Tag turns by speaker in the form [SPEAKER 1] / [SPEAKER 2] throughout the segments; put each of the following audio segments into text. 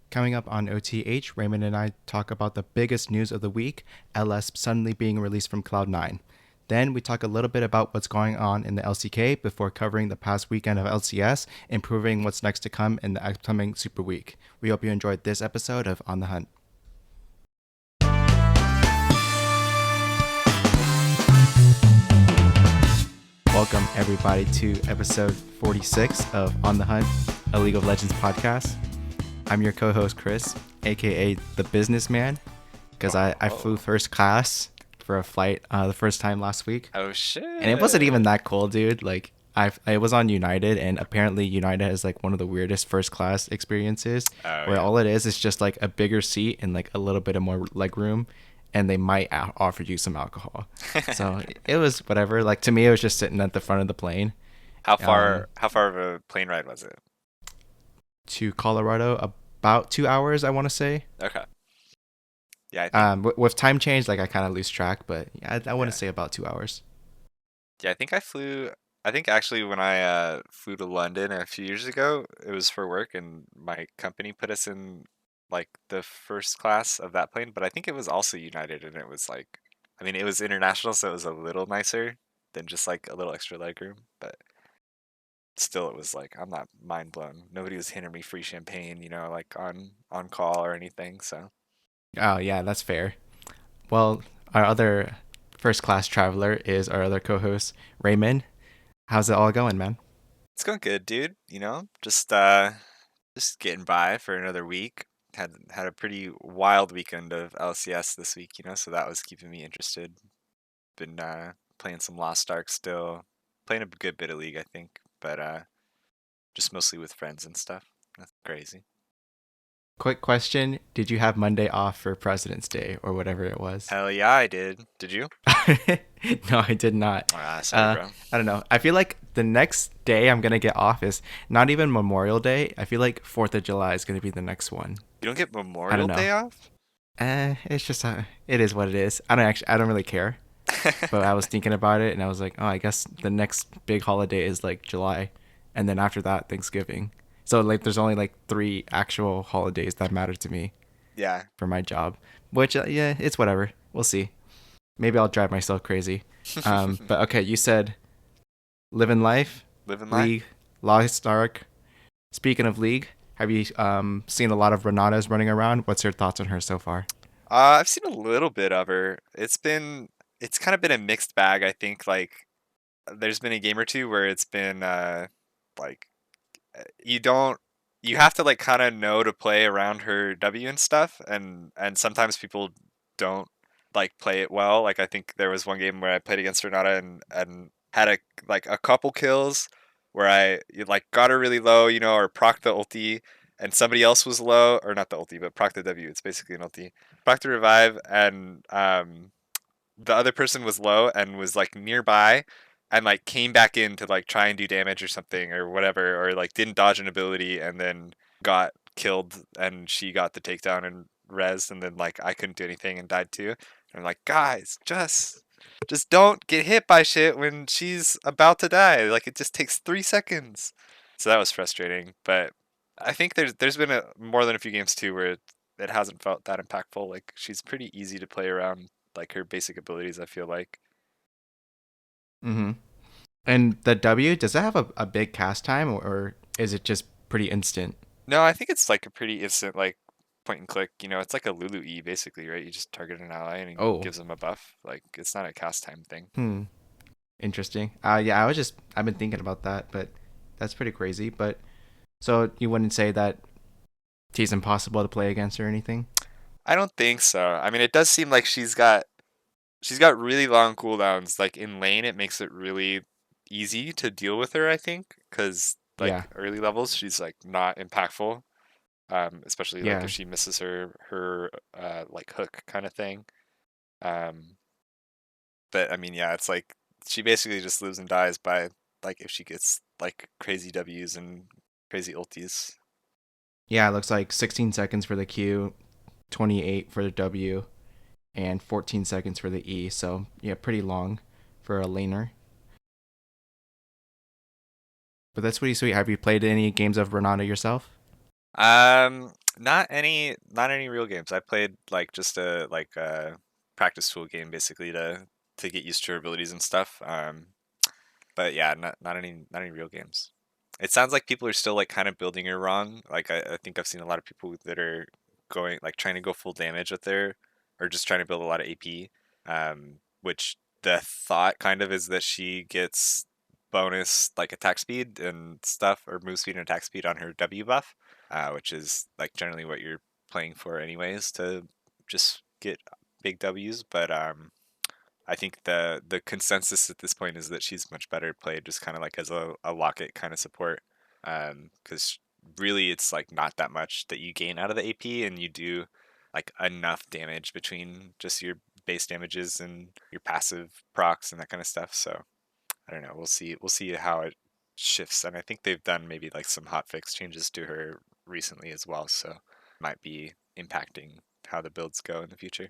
[SPEAKER 1] Coming up on OTH, Raymond and I talk about the biggest news of the week, LS suddenly being released from Cloud9. Then we talk a little bit about what's going on in the LCK before covering the past weekend of LCS and proving what's next to come in the upcoming Super Week. We hope you enjoyed this episode of On the Hunt. Welcome, everybody, to episode 46 of On the Hunt, a League of Legends podcast. I'm your co-host, Chris, aka the businessman, because I flew first class for a flight the first time last week.
[SPEAKER 2] Oh shit!
[SPEAKER 1] And it wasn't even that cool, dude. Like I was on United, and apparently United has like one of the weirdest first class experiences, where all it is just like a bigger seat and like a little bit of more leg room, and they might offer you some alcohol. So it was whatever. Like to me, it was just sitting at the front of the plane.
[SPEAKER 2] How far of a plane ride was it?
[SPEAKER 1] To Colorado, about 2 hours, I want to say.
[SPEAKER 2] Okay. Yeah. I think,
[SPEAKER 1] with time change, like I kind of lose track, but yeah, I want to say about 2 hours.
[SPEAKER 2] yeah, I think I flew. I think actually when I flew to London a few years ago, it was for work, and my company put us in like the first class of that plane. But I think it was also United, and it was like, I mean, it was international, so it was a little nicer than just like a little extra leg room. But still, it was like I'm not mind blown. Nobody was handing me free champagne, like on call or anything. So.
[SPEAKER 1] Oh yeah, that's fair. Well, our other first class traveler is our other co-host, Raymond. How's it all going, man?
[SPEAKER 2] It's going good, dude. Just getting by for another week. Had a pretty wild weekend of LCS this week, so that was keeping me interested. Been playing some Lost Ark still, playing a good bit of League, I think, but just mostly with friends and stuff. Nothing crazy.
[SPEAKER 1] Quick question. Did you have Monday off for President's Day or whatever it was?
[SPEAKER 2] Hell yeah, I did. Did you?
[SPEAKER 1] No, I did not.
[SPEAKER 2] Sorry, bro.
[SPEAKER 1] I don't know. I feel like the next day I'm going to get off is not even Memorial Day. I feel like 4th of July is going to be the next one.
[SPEAKER 2] You don't get
[SPEAKER 1] I
[SPEAKER 2] Memorial
[SPEAKER 1] don't know.
[SPEAKER 2] Day off?
[SPEAKER 1] It's just, it is what it is. I don't really care. But I was thinking about it and I was like, oh, I guess the next big holiday is like July. And then after that, Thanksgiving. So like there's only like 3 actual holidays that matter to me
[SPEAKER 2] Yeah.
[SPEAKER 1] for my job, which yeah, it's whatever. We'll see. Maybe I'll drive myself crazy. But okay, you said living life,
[SPEAKER 2] Living life.
[SPEAKER 1] League, Lost Ark. Speaking of League, have you seen a lot of Renatas running around? What's your thoughts on her so far?
[SPEAKER 2] I've seen a little bit of her. It's kind of been a mixed bag, I think. Like, there's been a game or two where it's been like you don't you have to like kind of know to play around her W and stuff, and sometimes people don't like play it well. Like I think there was one game where I played against Renata and had a couple kills where like got her really low, or proc the ulti, and somebody else was low, or not the ulti, but proc the W. It's basically an ulti. Proc the revive, and the other person was low and was like nearby and like came back in to like try and do damage or something or whatever, or like didn't dodge an ability and then got killed, and she got the takedown and res, and then like I couldn't do anything and died too. And I'm like, guys, just don't get hit by shit when she's about to die. Like it just takes 3 seconds. So that was frustrating. But I think there's been more than a few games too where it hasn't felt that impactful. Like she's pretty easy to play around, like her basic abilities, I feel like.
[SPEAKER 1] Mm-hmm. And the W, does that have a big cast time or is it just pretty instant?
[SPEAKER 2] No, I think it's like a pretty instant, like point and click. It's like a Lulu E basically, right? You just target an ally and it
[SPEAKER 1] Oh,
[SPEAKER 2] gives them a buff. Like it's not a cast time thing.
[SPEAKER 1] hmm. Interesting. Yeah, I've been thinking about that, but that's pretty crazy. But so you wouldn't say that she's impossible to play against or anything?
[SPEAKER 2] I don't think so. I mean, it does seem like she's got really long cooldowns. Like in lane, it makes it really easy to deal with her, I think, because
[SPEAKER 1] Yeah,
[SPEAKER 2] like early levels, she's like not impactful. Especially like
[SPEAKER 1] yeah,
[SPEAKER 2] if she misses her like hook kind of thing. Um, but I mean, yeah, it's like she basically just lives and dies by like if she gets like crazy W's and crazy ultis.
[SPEAKER 1] yeah. It looks like 16 seconds for the Q, 28 for the W, and 14 seconds for the E. So yeah, pretty long for a laner. But that's pretty sweet. Have you played any games of Renata yourself?
[SPEAKER 2] Not any real games. I played like just a practice tool game basically to get used to her abilities and stuff. But yeah, not any real games. It sounds like people are still like kind of building her wrong. Like I think I've seen a lot of people that are going like trying to go full damage with her, or just trying to build a lot of AP. Which the thought kind of is that she gets bonus like attack speed and stuff, or move speed and attack speed on her W buff, which is like generally what you're playing for anyways to just get big Ws. But I think the consensus at this point is that she's much better played just kind of like as a locket kind of support, because really it's like not that much that you gain out of the AP, and you do like enough damage between just your base damages and your passive procs and that kind of stuff. So I don't know. We'll see how it shifts, and I think they've done maybe like some hotfix changes to her recently as well, so might be impacting how the builds go in the future.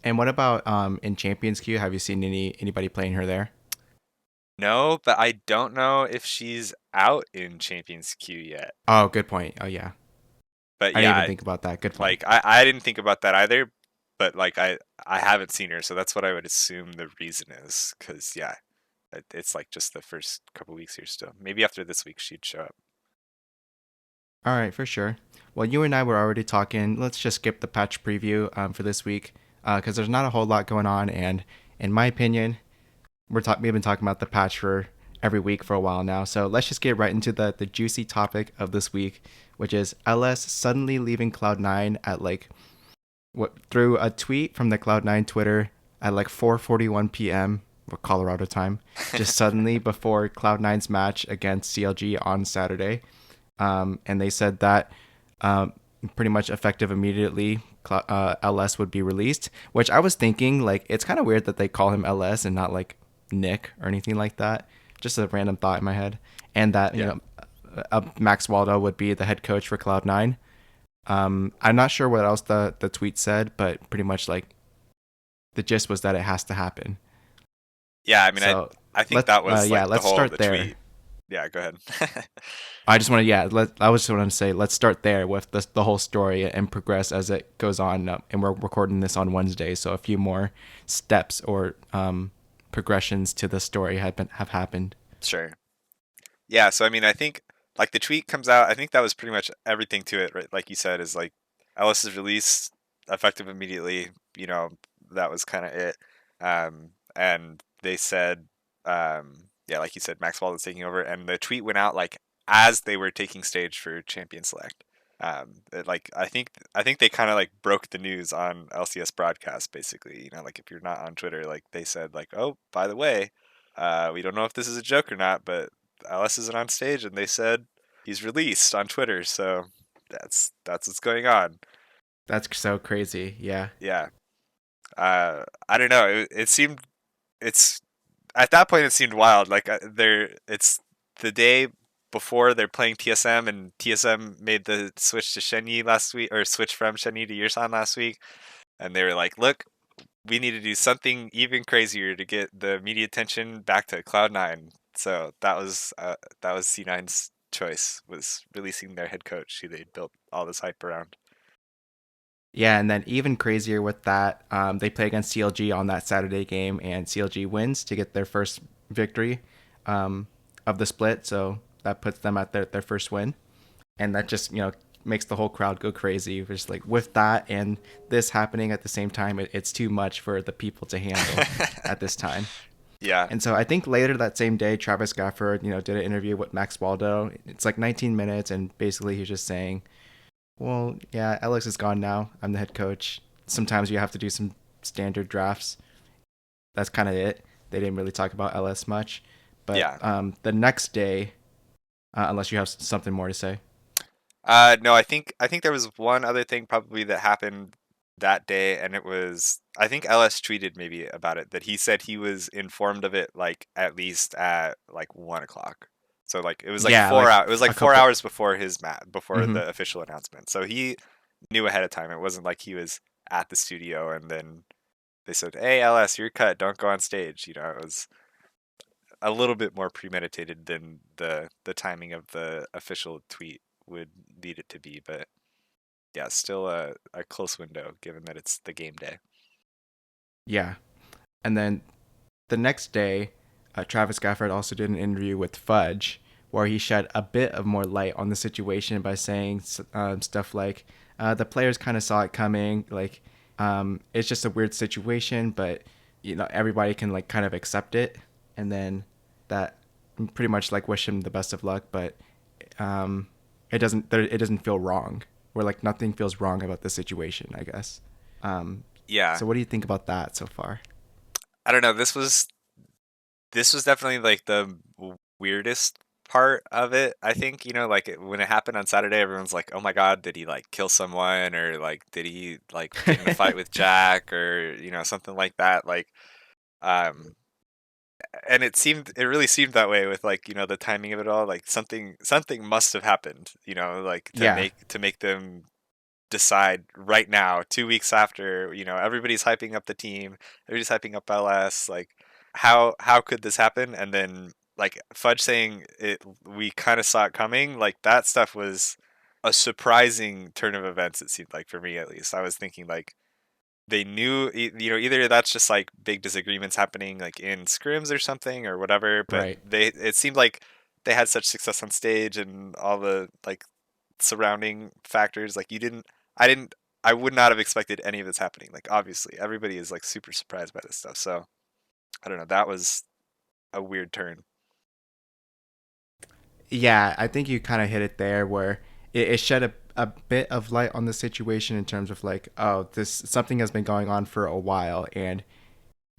[SPEAKER 1] And what about in Champions Queue? Have you seen anybody playing her there?
[SPEAKER 2] No, but I don't know if she's out in Champions Queue yet.
[SPEAKER 1] Oh, good point. Oh yeah,
[SPEAKER 2] But
[SPEAKER 1] I didn't even
[SPEAKER 2] yeah,
[SPEAKER 1] think about that. Good point.
[SPEAKER 2] like I didn't think about that either. But like I haven't seen her, so that's what I would assume the reason is. Cause yeah, it's like just the first couple weeks here still. Maybe after this week she'd show up.
[SPEAKER 1] All right, for sure. Well, you and I were already talking. Let's just skip the patch preview for this week because there's not a whole lot going on. And in my opinion, we've been talking about the patch for every week for a while now. So let's just get right into the juicy topic of this week, which is LS suddenly leaving Cloud9 at like what through a tweet from the Cloud9 Twitter at like 4:41 p.m. or Colorado time, just suddenly before Cloud9's match against CLG on Saturday. And they said that pretty much effective immediately, LS would be released. Which I was thinking, like, it's kind of weird that they call him LS and not like Nick or anything like that. Just a random thought in my head. And that
[SPEAKER 2] Yeah.
[SPEAKER 1] Max Waldo would be the head coach for Cloud9. I'm not sure what else the tweet said, but pretty much like the gist was that it has to happen.
[SPEAKER 2] Yeah, I mean
[SPEAKER 1] So
[SPEAKER 2] I think that was like the
[SPEAKER 1] let's
[SPEAKER 2] whole
[SPEAKER 1] start
[SPEAKER 2] the
[SPEAKER 1] there.
[SPEAKER 2] tweet. Yeah, go ahead.
[SPEAKER 1] I just want to, I was just want to say, let's start there with the whole story and progress as it goes on. And we're recording this on Wednesday, so a few more steps or progressions to the story have happened.
[SPEAKER 2] Sure. Yeah, so I mean, I think like the tweet comes out. I think that was pretty much everything to it, right? Like you said, is like Ellis's release effective immediately. You know, that was kind of it. And they said, yeah, like you said, Max Waldo is taking over, and the tweet went out like as they were taking stage for Champion Select. Like I think they kind of like broke the news on LCS broadcast, basically. You know, like if you're not on Twitter, like they said, like, oh, by the way, we don't know if this is a joke or not, but LS isn't on stage, and they said he's released on Twitter. So that's what's going on.
[SPEAKER 1] That's so crazy. Yeah.
[SPEAKER 2] Yeah. I don't know. It seemed it's at that point it seemed wild. Like it's the day before they're playing TSM, and TSM made the switch to Shenyi last week, or switch from Shenyi to Yursan last week, and they were like, "Look, we need to do something even crazier to get the media attention back to Cloud9." So that was C9's choice, was releasing their head coach, who they built all this hype around.
[SPEAKER 1] Yeah, and then even crazier with that, they play against CLG on that Saturday game, and CLG wins to get their first victory of the split. So that puts them at their first win, and that just makes the whole crowd go crazy. Just like with that and this happening at the same time, it's too much for the people to handle at this time.
[SPEAKER 2] Yeah.
[SPEAKER 1] And so I think later that same day, Travis Gafford, did an interview with Max Waldo. It's like 19 minutes, and basically he's just saying, well, yeah, Alex is gone now. I'm the head coach. Sometimes you have to do some standard drafts. That's kind of it. They didn't really talk about LS much. But
[SPEAKER 2] Yeah.
[SPEAKER 1] the next day, unless you have something more to say.
[SPEAKER 2] No, I think there was one other thing probably that happened that day, and it was, I think LS tweeted maybe about it, that he said he was informed of it like at least at like 1 o'clock. So like it was like
[SPEAKER 1] Yeah,
[SPEAKER 2] four
[SPEAKER 1] like
[SPEAKER 2] hours. It was like
[SPEAKER 1] a
[SPEAKER 2] four
[SPEAKER 1] couple.
[SPEAKER 2] hours before his before
[SPEAKER 1] Hmm.
[SPEAKER 2] the official announcement. So he knew ahead of time. It wasn't like he was at the studio and then they said, "Hey LS, you're cut. Don't go on stage." It was a little bit more premeditated than the timing of the official tweet would lead it to be. But yeah, still a close window given that it's the game day.
[SPEAKER 1] Yeah. And then the next day, Travis Gafford also did an interview with Fudge where he shed a bit of more light on the situation by saying stuff like the players kind of saw it coming, like it's just a weird situation, but everybody can like kind of accept it, and then that pretty much like wish him the best of luck, but um, it doesn't feel wrong, where like nothing feels wrong about the situation, I guess. Um,
[SPEAKER 2] Yeah,
[SPEAKER 1] so what do you think about that so far?
[SPEAKER 2] I don't know. This was definitely like the weirdest part of it. I think, like when it happened on Saturday, everyone's like, "Oh my God, did he like kill someone or like did he like get in a fight with Jack or, something like that?" Like um and it really seemed that way with like, the timing of it all, like something must have happened, like to
[SPEAKER 1] Yeah,
[SPEAKER 2] make them decide right now, 2 weeks after, everybody's hyping up the team, everybody's hyping up LS, like how could this happen? And then like Fudge saying it, we kind of saw it coming. Like that stuff was a surprising turn of events. It seemed like for me at least, I was thinking like they knew, either that's just like big disagreements happening like in scrims or something or whatever. But
[SPEAKER 1] right.
[SPEAKER 2] it seemed like they had such success on stage and all the like surrounding factors. Like I would not have expected any of this happening. Like obviously everybody is like super surprised by this stuff. So I don't know. That was a weird turn.
[SPEAKER 1] Yeah, I think you kind of hit it there where it shed a bit of light on the situation in terms of like, oh, this something has been going on for a while, and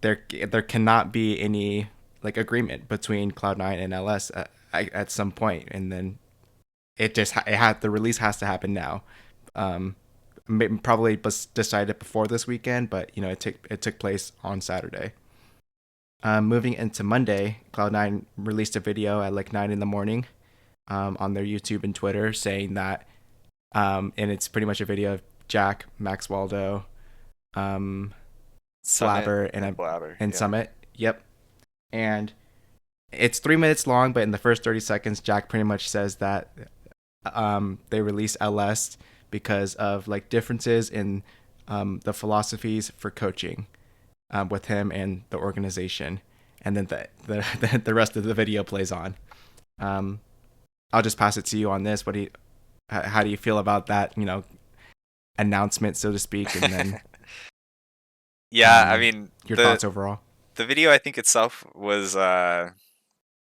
[SPEAKER 1] there cannot be any like agreement between Cloud9 and LS at some point, and then it had the release has to happen now. Um, Probably was decided before this weekend, but it took place on Saturday. Moving into Monday, Cloud9 released a video at like 9 in the morning on their YouTube and Twitter saying that, and it's pretty much a video of Jack, Max Waldo, um,
[SPEAKER 2] Summit
[SPEAKER 1] Flabber,
[SPEAKER 2] and Blabber.
[SPEAKER 1] and
[SPEAKER 2] Yeah.
[SPEAKER 1] Summit. Yep. And it's 3 minutes long, but in the first 30 seconds, Jack pretty much says that they released LS because of like differences in the philosophies for coaching with him and the organization. And then the rest of the video plays on. Um, I'll just pass it to you on this. How do you feel about that? Announcement, so to speak, and then
[SPEAKER 2] Yeah, I mean
[SPEAKER 1] your
[SPEAKER 2] the
[SPEAKER 1] thoughts overall.
[SPEAKER 2] the video I think itself was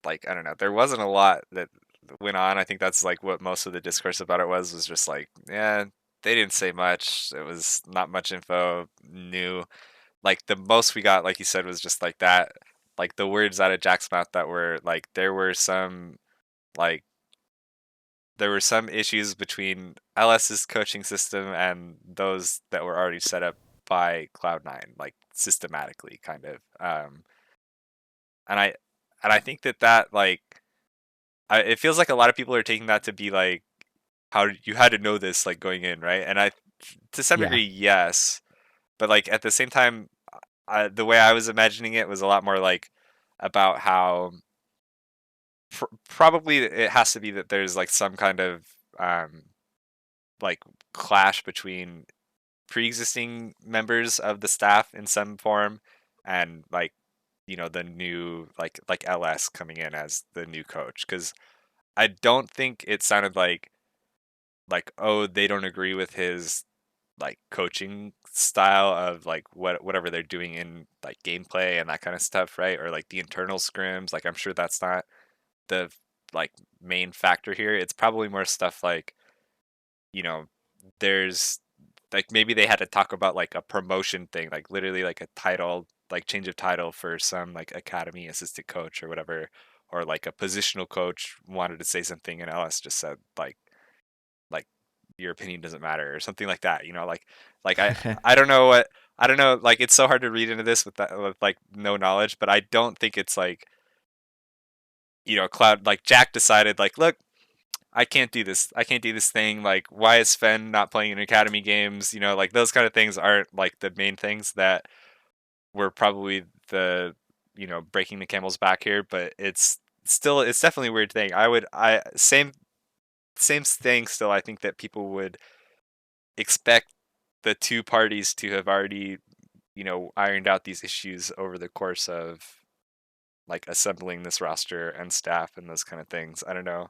[SPEAKER 2] like I don't know, there wasn't a lot that went on. I think that's like what most of the discourse about it was just like, yeah, they didn't say much. It was not much info new. Like the most we got, like you said, was just like that, like the words out of Jack's mouth that were like like there were some issues between LS's coaching system and those that were already set up by Cloud9, like systematically, kind of. And I think that like it feels like a lot of people are taking that to be like how you had to know this like going in, right? And I to some
[SPEAKER 1] Yeah,
[SPEAKER 2] degree yes, but like at the same time, the way I was imagining it was a lot more like about how probably it has to be that there's like some kind of um like clash between pre-existing members of the staff in some form and like the new like LS coming in as the new coach, because I don't think it sounded like oh they don't agree with his like coaching style of like whatever they're doing in like gameplay and that kind of stuff, right? Or like the internal scrims, like I'm sure that's not the like main factor here. It's probably more stuff like you know there's like maybe they had to talk about like a promotion thing, like literally like a title, like change of title for some like academy assistant coach or whatever, or like a positional coach wanted to say something and LS just said like your opinion doesn't matter or something like that, like I don't know what I don't know, like it's so hard to read into this with that with like no knowledge, but I don't think it's like Cloud like Jack decided like look, I can't do this. I can't do this thing. Like, why is Sven not playing in academy games? Like those kind of things aren't like the main things that were probably the, breaking the camel's back here. But it's definitely a weird thing. I same. same thing still. I think that people would expect the two parties to have already, ironed out these issues over the course of like assembling this roster and staff and those kind of things. I don't know.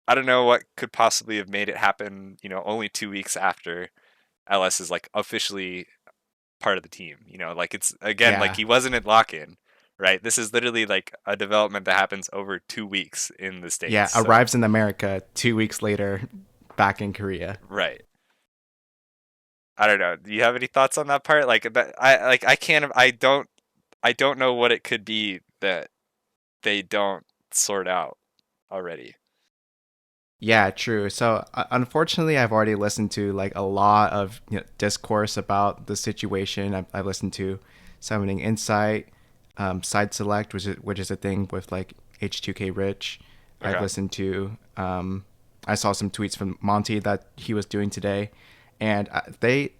[SPEAKER 2] I don't know what could possibly have made it happen, only 2 weeks after LS is like officially part of the team. Like it's again like
[SPEAKER 1] Yeah.
[SPEAKER 2] he wasn't at lock-in, right? This is literally like a development that happens over 2 weeks in the
[SPEAKER 1] Yeah,
[SPEAKER 2] States. So
[SPEAKER 1] arrives in America 2 weeks later, back in Korea.
[SPEAKER 2] right. I don't know. Do you have any thoughts on that part? Like that I can't I don't know what it could be that they don't sort out already.
[SPEAKER 1] Yeah, true. So unfortunately, I've already listened to like a lot of discourse about the situation. I've listened to Summoning Insight, Side Select, which is a thing with like H2K Rich. I've
[SPEAKER 2] Okay.
[SPEAKER 1] listened to. I saw some tweets from Monty that he was doing today, and they.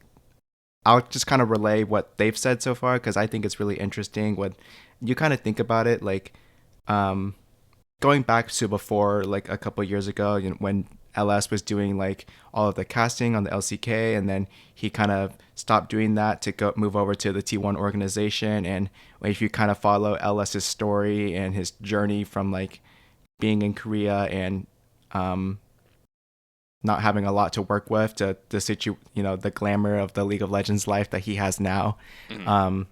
[SPEAKER 1] I'll just kind of relay what they've said so far because I think it's really interesting when you kind of think about it. Like, um, going back to before like a couple years ago, when LS was doing like all of the casting on the LCK, and then he kind of stopped doing that to go move over to the T1 organization. And if you kind of follow LS's story and his journey from like being in Korea and um, not having a lot to work with to the glamour of the League of Legends life that he has now.
[SPEAKER 2] Mhm.
[SPEAKER 1] Um,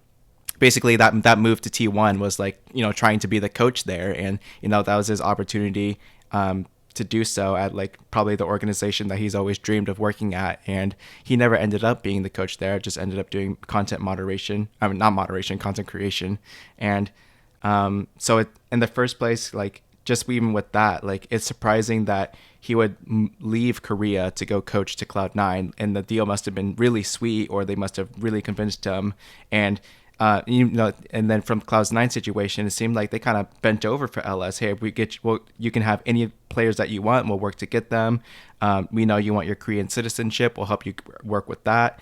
[SPEAKER 1] Basically that move to T1 was like trying to be the coach there, and that was his opportunity to do so at like probably the organization that he's always dreamed of working at. And he never ended up being the coach there, just ended up doing content moderation. I mean, not moderation, content creation. And so in the first place, like just even with that, like it's surprising that he would leave Korea to go coach to Cloud9, and the deal must have been really sweet, or they must have really convinced him. And and then from Cloud9 situation, it seemed like they kind of bent over for LS. Hey, you can have any players that you want. We'll work to get them. We know you want your Korean citizenship. We'll help you work with that,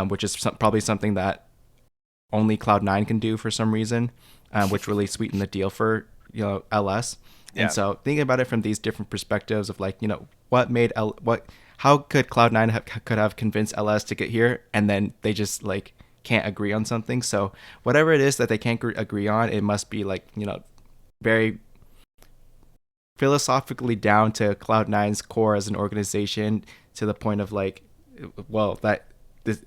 [SPEAKER 1] which is probably something that only Cloud9 can do for some reason, which really sweetened the deal for LS. And
[SPEAKER 2] Yeah.
[SPEAKER 1] so thinking about it from these different perspectives of like what made how could Cloud9 could have convinced LS to get here, and then they just like can't agree on something. So whatever it is that they can't agree on, it must be like very philosophically down to Cloud9's core as an organization, to the point of like, well, that this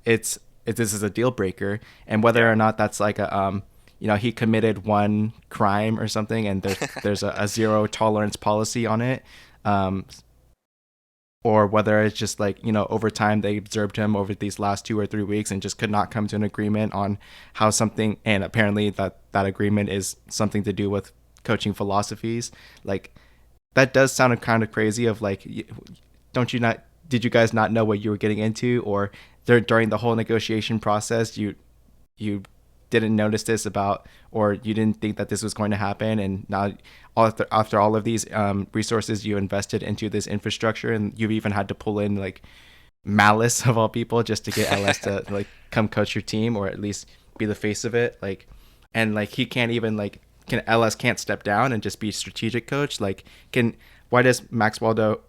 [SPEAKER 1] is a deal breaker. And whether
[SPEAKER 2] Yeah.
[SPEAKER 1] or not that's like a he committed one crime or something, and there's a zero tolerance policy on it, um, or whether it's just like over time they observed him over these last 2 or 3 weeks and just could not come to an agreement on how something. And apparently that agreement is something to do with coaching philosophies. Like, that does sound kind of crazy. Of like, don't you not? Did you guys not know what you were getting into, or during the whole negotiation process, you didn't notice this about, or you didn't think that this was going to happen, and now after all of these resources you invested into this infrastructure, and you've even had to pull in like Malice of all people just to get LS to like come coach your team, or at least be the face of it. Like, and like he can't even like, can LS can't step down and just be strategic coach? Like, can why does Max Waldo?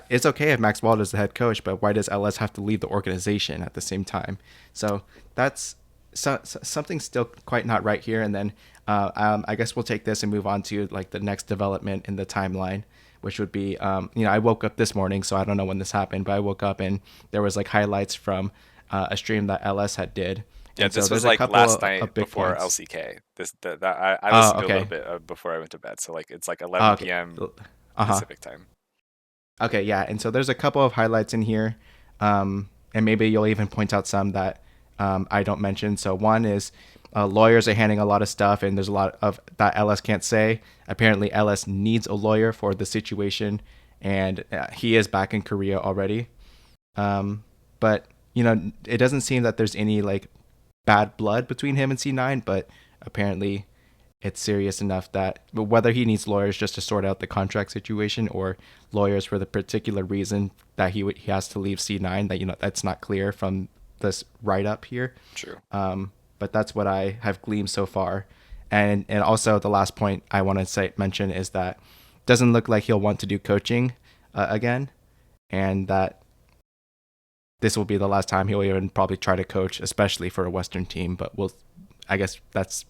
[SPEAKER 1] It's okay if Max Waldo is the head coach, but why does LS have to leave the organization at the same time? So that's something still quite not right here. And then I guess we'll take this and move on to like the next development in the timeline, which would be I woke up this morning, so I don't know when this happened, but I woke up and there was like highlights from a stream that LS had did.
[SPEAKER 2] Yeah,
[SPEAKER 1] And so
[SPEAKER 2] this was
[SPEAKER 1] there's a
[SPEAKER 2] like
[SPEAKER 1] couple
[SPEAKER 2] last
[SPEAKER 1] of
[SPEAKER 2] night
[SPEAKER 1] big
[SPEAKER 2] before
[SPEAKER 1] points.
[SPEAKER 2] LCK. I
[SPEAKER 1] Oh,
[SPEAKER 2] listened to a little
[SPEAKER 1] okay.
[SPEAKER 2] bit before I went to bed, so like it's like
[SPEAKER 1] Oh,
[SPEAKER 2] 11
[SPEAKER 1] okay.
[SPEAKER 2] p.m.
[SPEAKER 1] Uh-huh.
[SPEAKER 2] Pacific time.
[SPEAKER 1] Okay, yeah. And so there's a couple of highlights in here. And maybe you'll even point out some that I don't mention. So one is lawyers are handing a lot of stuff, and there's a lot of that LS can't say. Apparently, LS needs a lawyer for the situation, and he is back in Korea already. But it doesn't seem that there's any like bad blood between him and C9, but apparently it's serious enough that whether he needs lawyers just to sort out the contract situation, or lawyers for the particular reason that he has to leave C9, that that's not clear from this write up here.
[SPEAKER 2] True.
[SPEAKER 1] But that's what I have gleaned so far. And also the last point I want to mention is that it doesn't look like he'll want to do coaching. again, and that this will be the last time he'll even probably try to coach, especially for a Western team. But I guess that's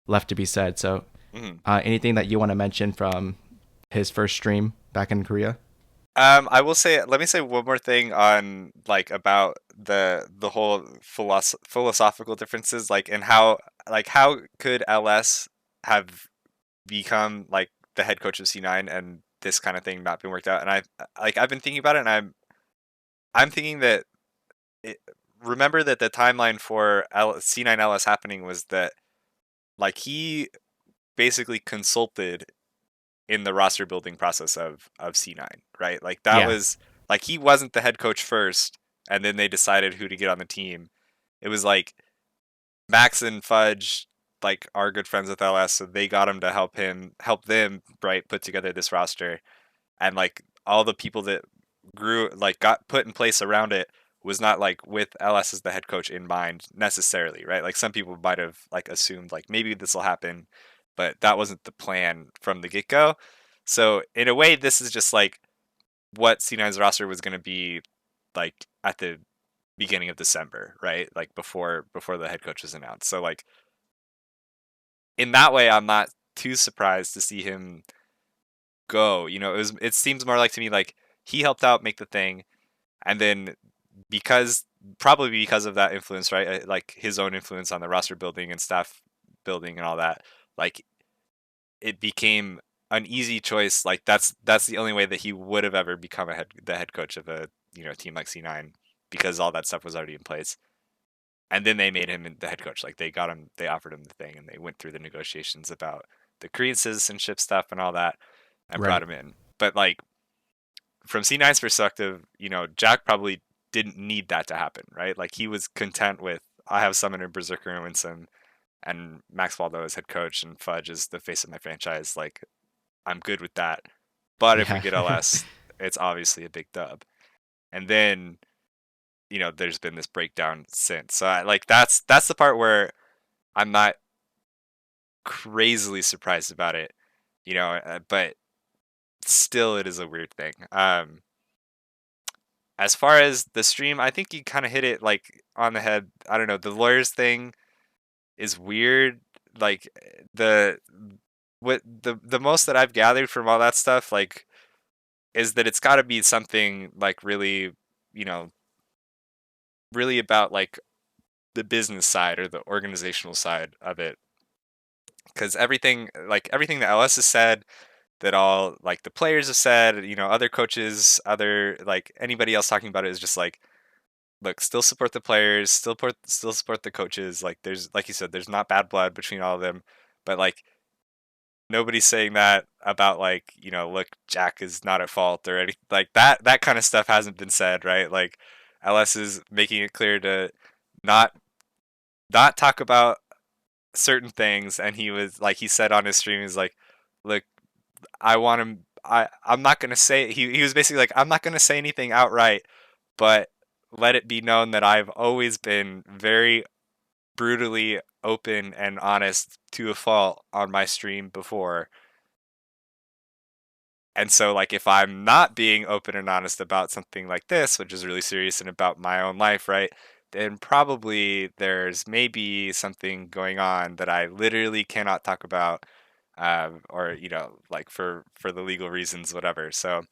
[SPEAKER 1] left to be said. So,
[SPEAKER 2] Mhm.
[SPEAKER 1] anything that you want to mention from his first stream back in Korea?
[SPEAKER 2] I will say, let me say one more thing on like about the whole philosophical differences, like and how could LS have become like the head coach of C9 and this kind of thing not been worked out? And I've been thinking about it, and I'm thinking that it, remember that the timeline for C9 LS happening was that like he basically consulted in the roster building process of C9, right? Like that
[SPEAKER 1] Yeah,
[SPEAKER 2] was like he wasn't the head coach first, and then they decided who to get on the team. It was like Max and Fudge like are good friends with LS, so they got him to help them right put together this roster, and like all the people that grew like got put in place around it was not like with LS as the head coach in mind necessarily, right? Like some people might have like assumed like maybe this will happen, but that wasn't the plan from the get go. So in a way, this is just like what C9's roster was going to be like at the beginning of December, right? Like before the head coach was announced. So like in that way, I'm not too surprised to see him go. It seems more like to me like he helped out make the thing, and then because probably because of that influence, right? Like his own influence on the roster building and staff building and all that, like it became an easy choice. Like that's the only way that he would have ever become the head coach of a team like C9 because all that stuff was already in place. And then they made him the head coach. Like they offered him the thing, and they went through the negotiations about the Korean citizenship stuff and all that, and brought
[SPEAKER 1] right.
[SPEAKER 2] him in. But like from C9's perspective, Jack probably didn't need that to happen, right? Like he was content with I have Summoner, Berserker, and Winsome, and Max Waldo as head coach, and Fudge is the face of my franchise. Like I'm good with that. But if we
[SPEAKER 1] Yeah,
[SPEAKER 2] get LS, it's obviously a big dub. And then there's been this breakdown since. So like that's the part where I'm not crazily surprised about it, but still it is a weird thing. As far as the stream, I think you kind of hit it like on the head. I don't know. The lawyers thing is weird. Like the what the most that I've gathered from all that stuff, like, is that it's got to be something like really, you know, really about like the business side or the organizational side of it. Because everything that LS has said, that all like the players have said, other coaches, other like anybody else talking about it is just like, look, still support the players, still support the coaches. Like there's like you said, there's not bad blood between all of them, but like nobody's saying that about like, look, Jack is not at fault or anything like that kind of stuff hasn't been said, right? Like LS is making it clear to not talk about certain things, and he was like he said on his stream, he's like, look, I want him I'm not gonna say he was basically like, I'm not gonna say anything outright, but let it be known that I've always been very brutally open and honest to a fault on my stream before. And so like if I'm not being open and honest about something like this, which is really serious and about my own life, right? Then probably there's maybe something going on that I literally cannot talk about, or like for the legal reasons, whatever. So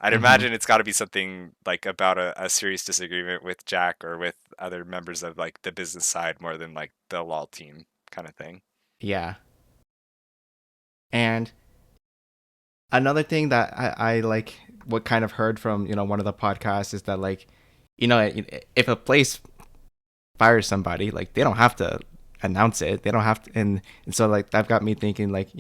[SPEAKER 2] I'd
[SPEAKER 1] hmm
[SPEAKER 2] imagine it's got to be something like about a serious disagreement with Jack or with other members of like the business side more than like the LOL team kind of thing.
[SPEAKER 1] yeah. And another thing that I like what kind of heard from one of the podcasts is that like if a place fires somebody, like they don't have to announce it, they don't have to, and so like that got me thinking like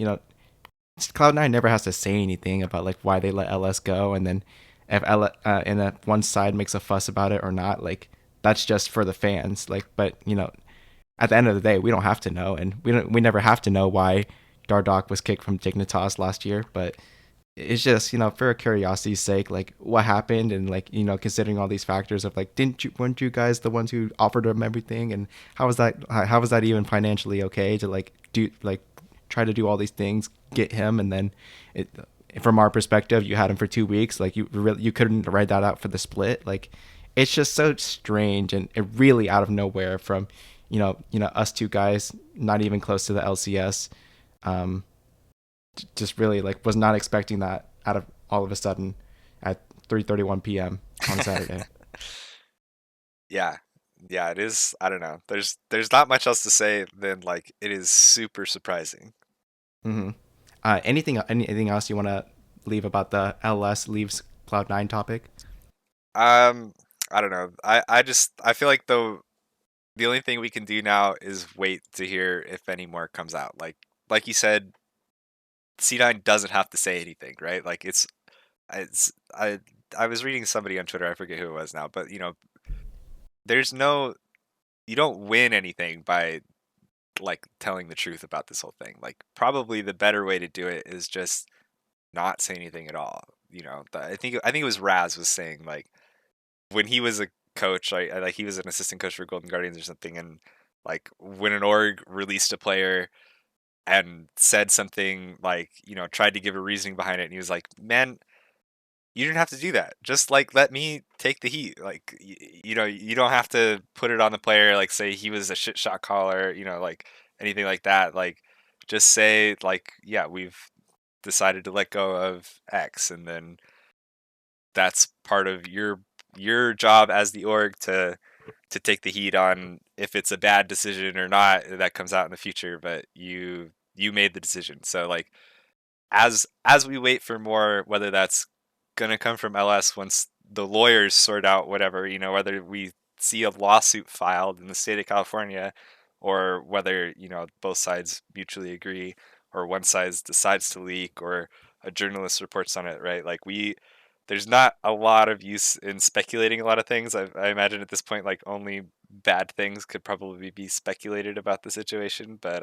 [SPEAKER 1] Cloud9 never has to say anything about like why they let LS go, and then if and if one side makes a fuss about it or not, like that's just for the fans, like, but at the end of the day we don't have to know, and we never have to know why Dardoch was kicked from Dignitas last year, but it's just for curiosity's sake, like what happened, and like considering all these factors of like weren't you guys the ones who offered him everything, and how was that even financially okay to like do like try to do all these things, get him, and then it from our perspective, you had him for 2 weeks. Like you couldn't ride that out for the split. Like it's just so strange and it really out of nowhere from, us two guys, not even close to the LCS. Um, just really like was not expecting that out of all of a sudden at 3:31 p.m. on a Saturday.
[SPEAKER 2] Yeah. Yeah, it is. I don't know. There's not much else to say than like it is super surprising.
[SPEAKER 1] hmm anything else you want to leave about the LS leaves Cloud9 topic?
[SPEAKER 2] Um, I don't know. I feel like the only thing we can do now is wait to hear if any more comes out. Like you said, C9 doesn't have to say anything, right? Like it's I was reading somebody on Twitter, I forget who it was now, but there's no you don't win anything by like telling the truth about this whole thing. Like probably the better way to do it is just not say anything at all. I think it was Raz was saying like when he was a coach, like he was an assistant coach for Golden Guardians or something, and like when an org released a player and said something like tried to give a reasoning behind it, and he was like, "Man, you didn't have to do that. Just like let me take the heat. Like you don't have to put it on the player. Like say he was a shit shot caller. Like anything like that. Like just say like yeah, we've decided to let go of X, and then that's part of your job as the org to take the heat on if it's a bad decision or not that comes out in the future. But you made the decision. So like as we wait for more, whether that's gonna come from LS once the lawyers sort out whatever, whether we see a lawsuit filed in the state of California or whether, both sides mutually agree or one side decides to leak or a journalist reports on it, right? Like there's not a lot of use in speculating a lot of things. I imagine at this point, like only bad things could probably be speculated about the situation. But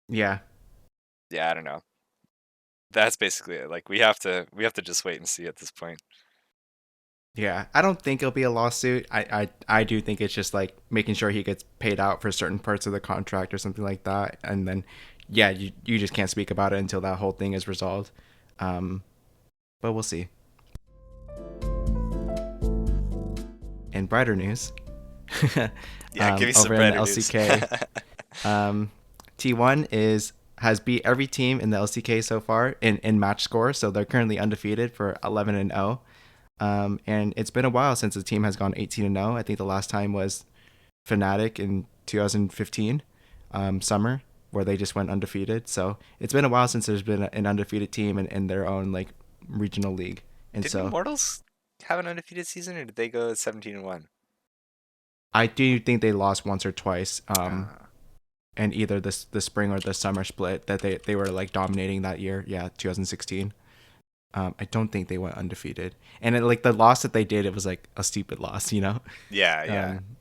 [SPEAKER 1] Yeah.
[SPEAKER 2] yeah, I don't know. That's basically it. Like we have to just wait and see at this point.
[SPEAKER 1] Yeah, I don't think it'll be a lawsuit. I do think it's just like making sure he gets paid out for certain parts of the contract or something like that, and then yeah, you just can't speak about it until that whole thing is resolved. Um, but we'll see. In brighter news,
[SPEAKER 2] Yeah, give me some
[SPEAKER 1] over in the
[SPEAKER 2] brighter news.
[SPEAKER 1] LCK, um, T1 has beat every team in the LCK so far in match score, so they're currently undefeated for 11-0. And it's been a while since the team has gone 18-0. I think the last time was Fnatic in 2015 summer, where they just went undefeated. So it's been a while since there's been an undefeated team in their own like regional league. And
[SPEAKER 2] Didn't
[SPEAKER 1] so
[SPEAKER 2] Immortals have an undefeated season, or did they go 17-1?
[SPEAKER 1] I do think they lost once or twice.
[SPEAKER 2] Uh,
[SPEAKER 1] And either the spring or the summer split that they were like dominating that year. Yeah, 2016. I don't think they went undefeated. And like the loss that they did, it was like a stupid loss, you know.
[SPEAKER 2] yeah, yeah.
[SPEAKER 1] Um,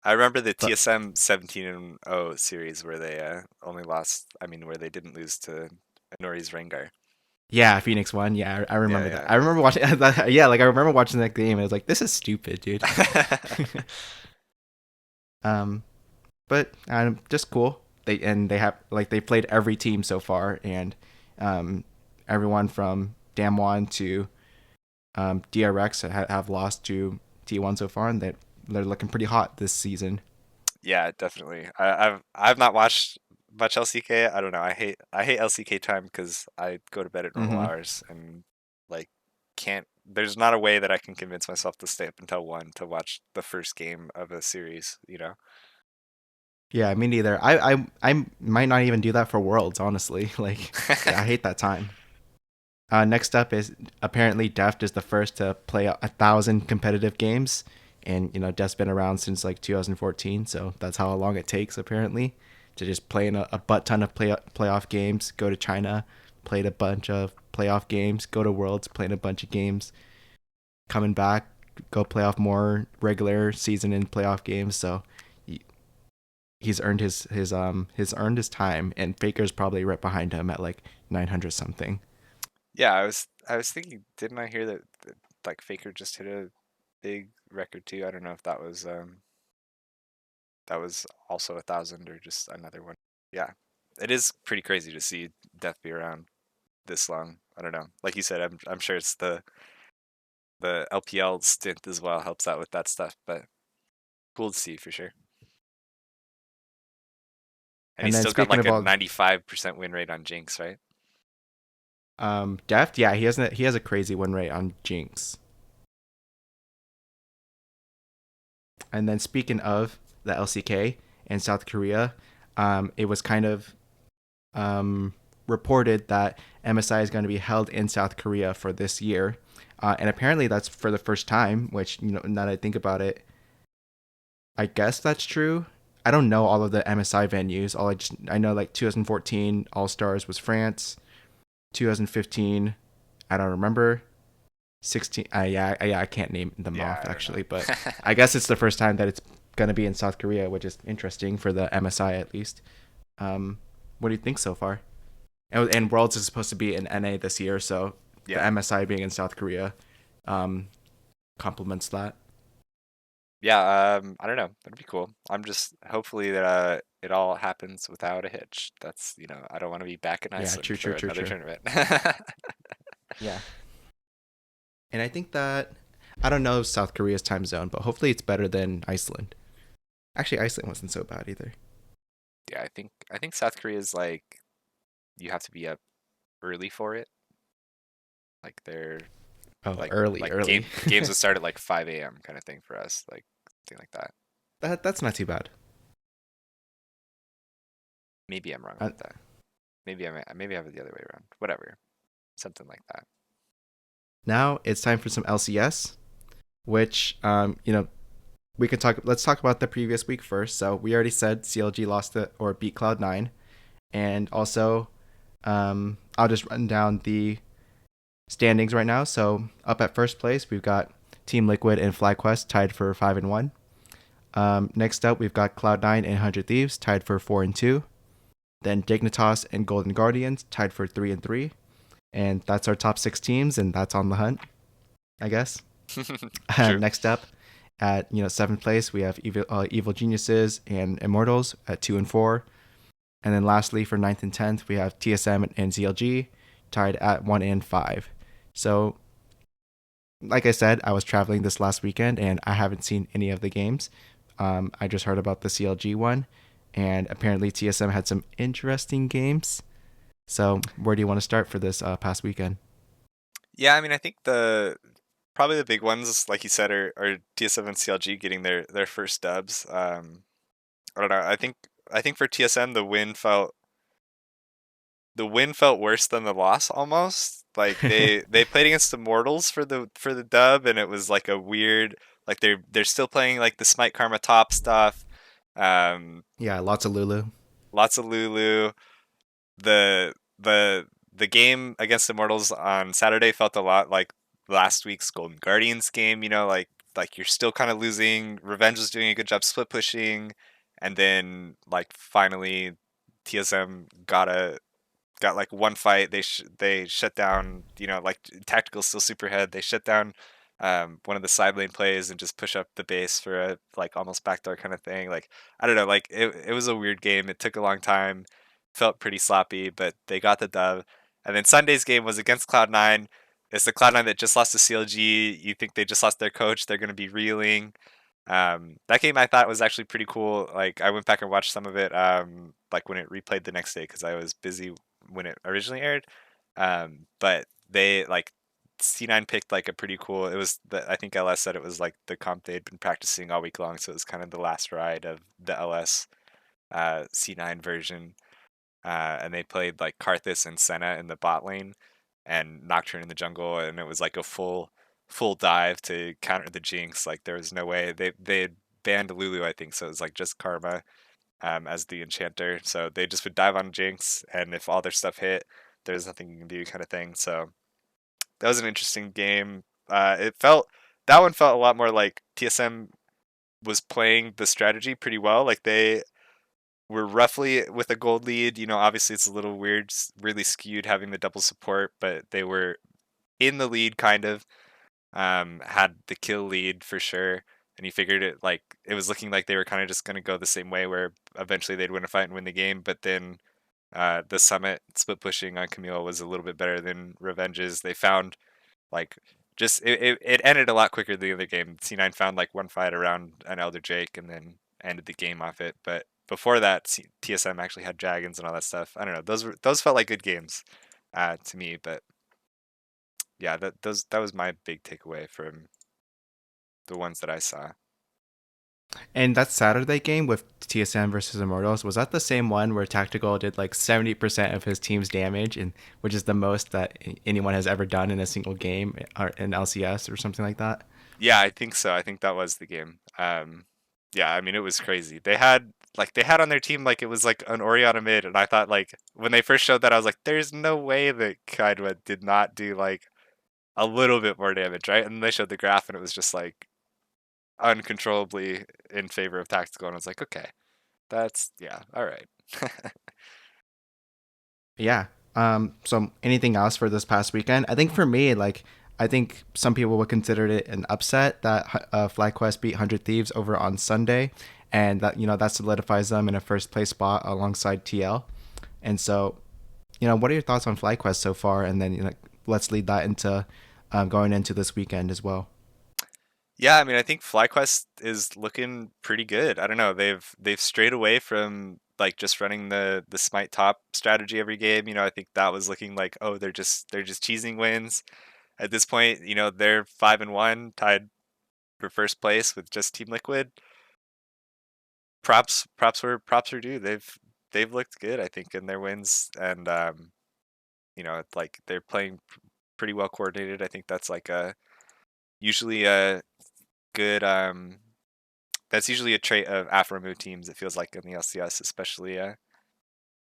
[SPEAKER 2] I remember the
[SPEAKER 1] but
[SPEAKER 2] TSM 17-0 series where they only lost. I mean, where they didn't lose to Nori's Rengar.
[SPEAKER 1] yeah, Phoenix won. Yeah, I remember that.
[SPEAKER 2] Yeah,
[SPEAKER 1] I remember watching. Yeah, like I remember watching that game. And I was like, this is stupid, dude.
[SPEAKER 2] yeah.
[SPEAKER 1] um, but just cool. They have like they played every team so far, and um, everyone from Damwon to DRX have lost to T1 so far, and they're looking pretty hot this season.
[SPEAKER 2] Yeah, definitely. I've not watched much LCK. I don't know. I hate LCK time because I go to bed at normal
[SPEAKER 1] hmm
[SPEAKER 2] hours and like can't. There's not a way that I can convince myself to stay up until 1 to watch the first game of a series.
[SPEAKER 1] Yeah, me neither. I might not even do that for Worlds, honestly. Like, yeah, I hate that time. Next up is apparently Deft is the first to play 1,000 competitive games, and Deft's been around since like 2014, so that's how long it takes apparently to just play in a butt ton of playoff games. Go to China, played a bunch of playoff games. Go to Worlds, played a bunch of games. Coming back, go play off more regular season and playoff games. So he's earned his earned his time, and Faker's probably right behind him at like 900 something.
[SPEAKER 2] Yeah, I was thinking, didn't I hear that like Faker just hit a big record too? I don't know if that was also 1,000 or just another one. Yeah, it is pretty crazy to see Death be around this long. I don't know. Like you said, I'm sure it's the LPL stint as well helps out with that stuff, but cool to see for sure. And
[SPEAKER 1] And
[SPEAKER 2] he's
[SPEAKER 1] then
[SPEAKER 2] still got
[SPEAKER 1] speaking
[SPEAKER 2] like
[SPEAKER 1] of
[SPEAKER 2] a
[SPEAKER 1] all
[SPEAKER 2] 95% win rate on Jinx, right?
[SPEAKER 1] Deft, yeah, he has a crazy win rate on Jinx. And then speaking of the LCK in South Korea, it was kind of reported that MSI is going to be held in South Korea for this year, and apparently that's for the first time. Which, now that I think about it, I guess that's true. I don't know all of the MSI venues. I know like 2014 All Stars was France. 2015, I don't remember. 16, yeah, I can't name them
[SPEAKER 2] Yeah,
[SPEAKER 1] off
[SPEAKER 2] I don't
[SPEAKER 1] actually, but
[SPEAKER 2] know.
[SPEAKER 1] I guess it's the first time that it's gonna be in South Korea, which is interesting for the MSI at least. Um, what do you think so far? And Worlds is supposed to be in NA this year, so the
[SPEAKER 2] Yeah.
[SPEAKER 1] MSI being in South Korea um, complements that.
[SPEAKER 2] Yeah, I don't know. That'd be cool. I'm just hopefully that it all happens without a hitch. That's, I don't want to be back in
[SPEAKER 1] Yeah,
[SPEAKER 2] Iceland
[SPEAKER 1] true,
[SPEAKER 2] for
[SPEAKER 1] true, true,
[SPEAKER 2] another
[SPEAKER 1] true.
[SPEAKER 2] tournament.
[SPEAKER 1] Yeah, and I think that I don't know South Korea's time zone, but hopefully it's better than Iceland. Actually, Iceland wasn't so bad either.
[SPEAKER 2] Yeah, I think South Korea is like you have to be up early for it. Like they're
[SPEAKER 1] Oh,
[SPEAKER 2] like
[SPEAKER 1] early,
[SPEAKER 2] like
[SPEAKER 1] early.
[SPEAKER 2] games will start at like 5 a.m. kind of thing for us, like something like that.
[SPEAKER 1] That's not too bad.
[SPEAKER 2] Maybe I'm wrong
[SPEAKER 1] Uh,
[SPEAKER 2] about that. Maybe I have it the other way around. Whatever, something like that.
[SPEAKER 1] Now it's time for some LCS, which we can talk. Let's talk about the previous week first. So we already said CLG lost it or beat Cloud9, and also I'll just run down the standings right now. So up at first place we've got Team Liquid and FlyQuest tied for 5-1. Next up we've got Cloud9 and 100 Thieves tied for 4-2. Then Dignitas and Golden Guardians tied for 3-3. And that's our top six teams, and that's on the hunt, I guess.
[SPEAKER 2] True.
[SPEAKER 1] Next up, at seventh place, we have Evil Geniuses and Immortals at 2-4, and then lastly for ninth and 10th, we have TSM and ZLG tied at 1-5. So, like I said, I was traveling this last weekend and I haven't seen any of the games. I just heard about the CLG one, and apparently TSM had some interesting games. So, where do you want to start for this past weekend?
[SPEAKER 2] Yeah, I mean, I think the probably the big ones, like you said, are TSM and CLG getting their first dubs. I don't know. I think for TSM the win felt worse than the loss almost. Like they played against Immortals for the dub, and it was like a weird like they're still playing like the Smite Karma top stuff. Um,
[SPEAKER 1] Yeah, lots of Lulu.
[SPEAKER 2] Lots of Lulu. The game against Immortals on Saturday felt a lot like last week's Golden Guardians game. Like you're still kind of losing. Revenge was doing a good job split pushing, and then like finally TSM got like one fight. They shut down. Like tactical still superhead. They shut down one of the side lane plays and just push up the base for a like almost backdoor kind of thing. Like I don't know. Like it was a weird game. It took a long time. Felt pretty sloppy, but they got the dub. And then Sunday's game was against Cloud9. It's the Cloud9 that just lost to CLG. You think they just lost their coach? They're going to be reeling. That game I thought was actually pretty cool. Like I went back and watched some of it, like when it replayed the next day because I was busy when it originally aired. But they like C9 picked like a pretty cool. It was I think LS said it was like the comp they'd been practicing all week long, so it was kind of the last ride of the LS C9 version. And they played like Karthus and Senna in the bot lane, and Nocturne in the jungle, and it was like a full dive to counter the Jinx. Like there was no way they had banned Lulu, I think, so it was like just Karma as the enchanter. So they just would dive on Jinx, and if all their stuff hit, there's nothing you can do, kind of thing. So that was an interesting game. It felt that one felt a lot more like TSM was playing the strategy pretty well. Like they were roughly with a gold lead. Obviously it's a little weird, really skewed having the double support, but they were in the lead kind of. Had the kill lead for sure, and you figured it was looking like they were kind of just going to go the same way, where eventually they'd win a fight and win the game. But then The Summit split pushing on Camille was a little bit better than Revenge's. They found like just it ended a lot quicker than the other game. C9 found like one fight around an Elder Drake and then ended the game off it. But before that, TSM actually had dragons and all that stuff. I don't know. Those felt like good games to me. But yeah, that was my big takeaway from the ones that I saw.
[SPEAKER 1] And that Saturday game with TSM versus Immortals, was that the same one where Tactical did like 70% of his team's damage, and which is the most that anyone has ever done in a single game or in LCS or something like that?
[SPEAKER 2] Yeah, I think so. I think that was the game. Yeah, I mean it was crazy. They had on their team like it was like an Oriana mid, and I thought like when they first showed that I was like, there's no way that Kaidwa did not do like a little bit more damage, right? And they showed the graph and it was just like uncontrollably in favor of Tactical, and I was like, okay, that's yeah, all right.
[SPEAKER 1] Yeah. So anything else for this past weekend? I think for me, like, I think some people would consider it an upset that FlyQuest beat 100 Thieves over on Sunday, and that that solidifies them in a first place spot alongside TL. And so, what are your thoughts on FlyQuest so far? And then let's lead that into going into this weekend as well.
[SPEAKER 2] Yeah, I mean, I think FlyQuest is looking pretty good. I don't know. They've strayed away from like just running the smite top strategy every game. I think that was looking like, oh, they're just cheesing wins. At this point, they're 5-1, tied for first place with just Team Liquid. Props are due. They've looked good, I think, in their wins, and it's like they're playing pretty well coordinated. I think that's like a usually a good that's usually a trait of Afromu teams. It feels like in the LCS, especially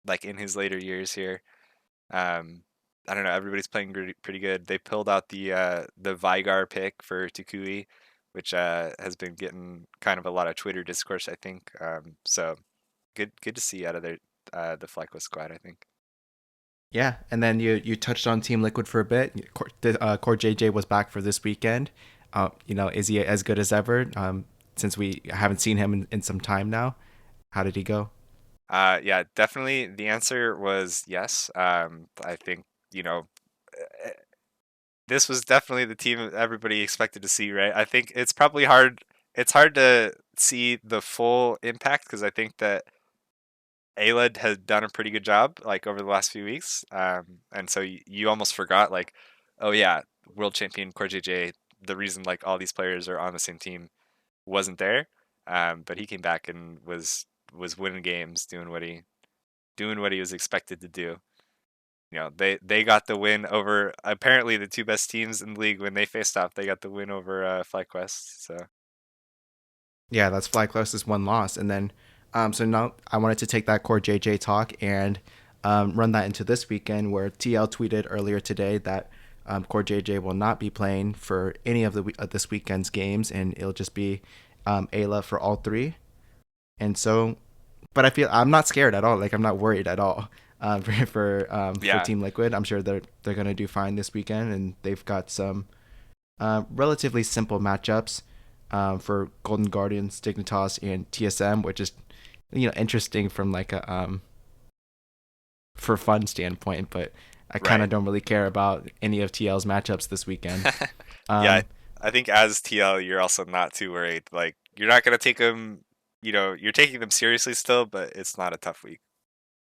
[SPEAKER 2] like in his later years here. Um, I don't know. Everybody's playing pretty good. They pulled out the Vigar pick for Tukui, which has been getting kind of a lot of Twitter discourse, I think. So good to see out of the FlyQuest squad, I think.
[SPEAKER 1] Yeah, and then you touched on Team Liquid for a bit. Core JJ was back for this weekend. Is he as good as ever? Since we haven't seen him in some time now, how did he go?
[SPEAKER 2] Yeah, definitely. The answer was yes. I think you know eh, this was definitely the team everybody expected to see, right? I think it's probably hard. It's hard to see the full impact because I think that Aled has done a pretty good job like over the last few weeks, and so you almost forgot like, oh yeah, world champion Core JJ. The reason like all these players are on the same team wasn't there, but he came back and was winning games, doing what he was expected to do. They got the win over apparently the two best teams in the league when they faced off. They got the win over FlyQuest. So
[SPEAKER 1] Yeah, that's Fly closest one loss, and then so now I wanted to take that Core JJ talk and run that into this weekend, where TL tweeted earlier today that Core JJ will not be playing for any of this weekend's games, and it'll just be Ayla for all three. And so, but I'm not scared at all. Like, I'm not worried at all for
[SPEAKER 2] yeah,
[SPEAKER 1] Team Liquid. I'm sure they're gonna do fine this weekend, and they've got some relatively simple matchups for Golden Guardians, Dignitas, and TSM, which is interesting from like a for fun standpoint. But I kind
[SPEAKER 2] right.
[SPEAKER 1] of don't really care about any of TL's matchups this weekend.
[SPEAKER 2] Yeah,
[SPEAKER 1] Um,
[SPEAKER 2] I think as TL, you're also not too worried. Like you're not gonna take them. You're taking them seriously still, but it's not a tough week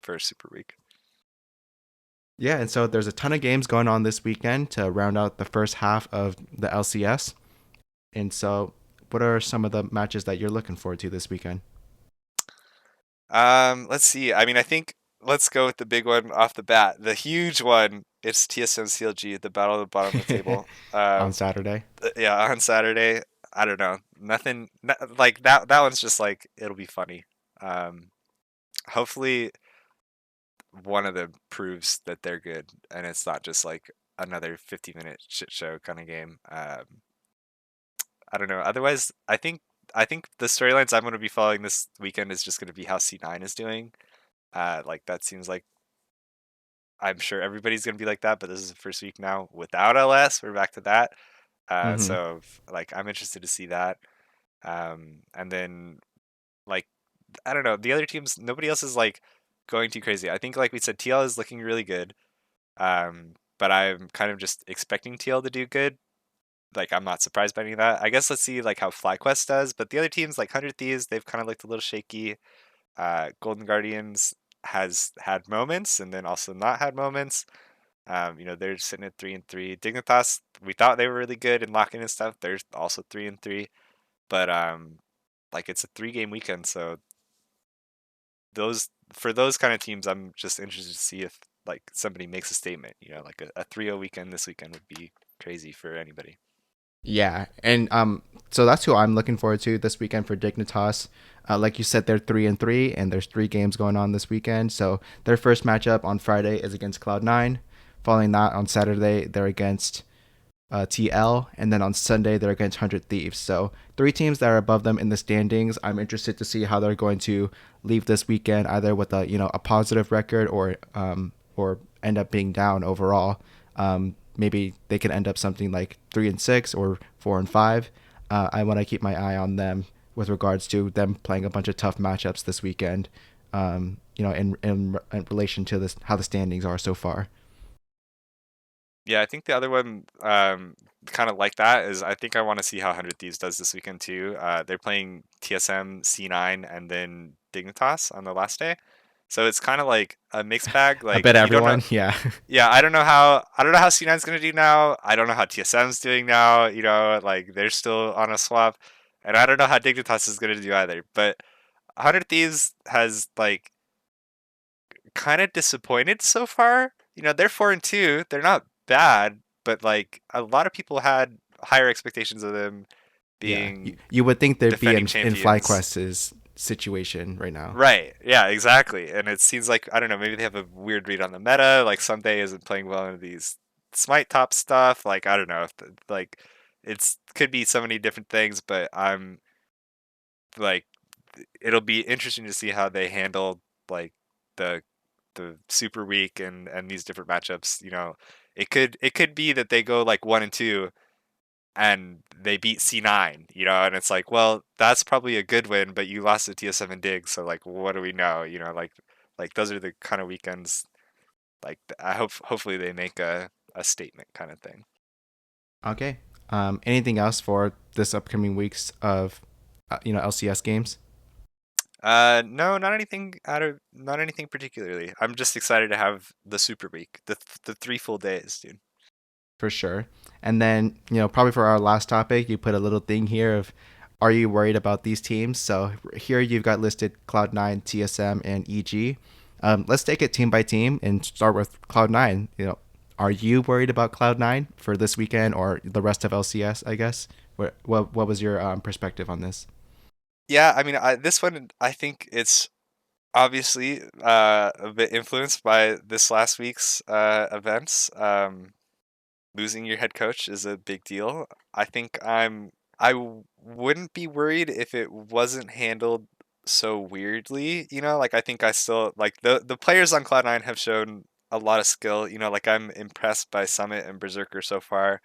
[SPEAKER 2] for a super week.
[SPEAKER 1] yeah, and so there's a ton of games going on this weekend to round out the first half of the LCS. And so, what are some of the matches that you're looking forward to this weekend?
[SPEAKER 2] Let's see. I mean, I think let's go with the big one off the bat. The huge one. It's TSM CLG, the battle at the bottom of the table.
[SPEAKER 1] On Saturday?
[SPEAKER 2] Yeah, on Saturday. I don't know. Nothing like that. That one's just like it'll be funny. Um, Hopefully one of them proves that they're good, and it's not just like another 50-minute shit show kind of game. I don't know. Otherwise, I think the storylines I'm going to be following this weekend is just going to be how C9 is doing. Like that seems like I'm sure everybody's going to be like that, but this is the first week now without LS. We're back to that.
[SPEAKER 1] Mm-hmm.
[SPEAKER 2] So like I'm interested to see that. And then like I don't know, the other teams, nobody else is like going too crazy. I think, like we said, TL is looking really good. But I'm kind of just expecting TL to do good. Like I'm not surprised by any of that. I guess let's see like how FlyQuest does. But the other teams like 100 Thieves, they've kind of looked a little shaky. Golden Guardians has had moments and then also not had moments. They're sitting at 3-3. Dignitas, we thought they were really good in locking and stuff. They're also 3-3. But like it's a 3 game weekend, so those for those kind of teams, I'm just interested to see if like somebody makes a statement. Like a 3-0 weekend this weekend would be crazy for anybody.
[SPEAKER 1] Yeah, and so that's who I'm looking forward to this weekend for Dignitas. Like you said, they're 3-3, and there's 3 games going on this weekend. So their first matchup on Friday is against Cloud9. Following that, on Saturday they're against TL, and then on Sunday they're against 100 Thieves. So 3 teams that are above them in the standings. I'm interested to see how they're going to leave this weekend, either with a positive record or end up being down overall. Maybe they could end up something like 3-6 or 4-5. I want to keep my eye on them with regards to them playing a bunch of tough matchups this weekend. In relation to this, how the standings are so far.
[SPEAKER 2] Yeah, I think the other one kind of like that is I think I want to see how 100 Thieves does this weekend too. They're playing TSM, C9, and then Dignitas on the last day. So it's kind of like a mixed bag.
[SPEAKER 1] I
[SPEAKER 2] Like
[SPEAKER 1] bet
[SPEAKER 2] you don't know.
[SPEAKER 1] everyone, yeah.
[SPEAKER 2] Yeah, I don't know how C9's gonna do now. I don't know how TSM's doing now. Like they're still on a swap, and I don't know how Dignitas is gonna do either. But 100 Thieves has like kind of disappointed so far. They're 4-2. They're not bad, but like a lot of people had higher expectations of them
[SPEAKER 1] Yeah, you,
[SPEAKER 2] being
[SPEAKER 1] you would think they'd be
[SPEAKER 2] defending
[SPEAKER 1] in
[SPEAKER 2] champions.
[SPEAKER 1] FlyQuest's situation right now.
[SPEAKER 2] Right. Yeah, exactly. And it seems like I don't know, maybe they have a weird read on the meta, like Someday isn't playing well in these Smite top stuff. Like I don't know if like it's could be so many different things, but I'm like it'll be interesting to see how they handle like the super week and these different matchups. It could be that they go like 1-2 and they beat C9, and it's like, well, that's probably a good win, but you lost to TS7 Dig, so like, what do we know? Like those are the kind of weekends. Like I hopefully they make a statement kind of thing.
[SPEAKER 1] Okay. Anything else for this upcoming weeks of LCS games?
[SPEAKER 2] No, not anything particularly. I'm just excited to have the super week, the 3 full days, dude.
[SPEAKER 1] For sure. And then, probably for our last topic, you put a little thing here of, are you worried about these teams? So here you've got listed Cloud9, TSM, and EG. Let's take it team by team and start with Cloud9. Are you worried about Cloud9 for this weekend or the rest of LCS, I guess? What was your perspective on this?
[SPEAKER 2] Yeah, I mean, this one, I think it's obviously a bit influenced by this last week's events. Losing your head coach is a big deal. I wouldn't be worried if it wasn't handled so weirdly. Like I think I still like the players on Cloud9 have shown a lot of skill. Like I'm impressed by Summit and Berserker so far.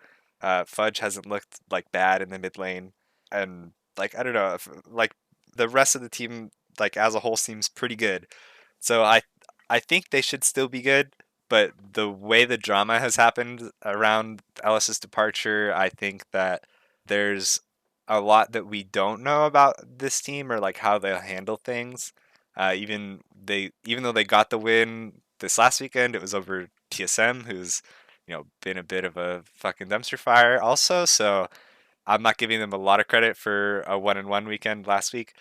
[SPEAKER 2] Fudge hasn't looked like bad in the mid lane, and like I don't know if like the rest of the team like as a whole seems pretty good. So I think they should still be good, but the way the drama has happened around Ellis's departure, I think that there's a lot that we don't know about this team or like how they'll handle things. Even though they got the win this last weekend, it was over TSM, who's been a bit of a fucking dumpster fire also. So I'm not giving them a lot of credit for a 1-1 weekend last week.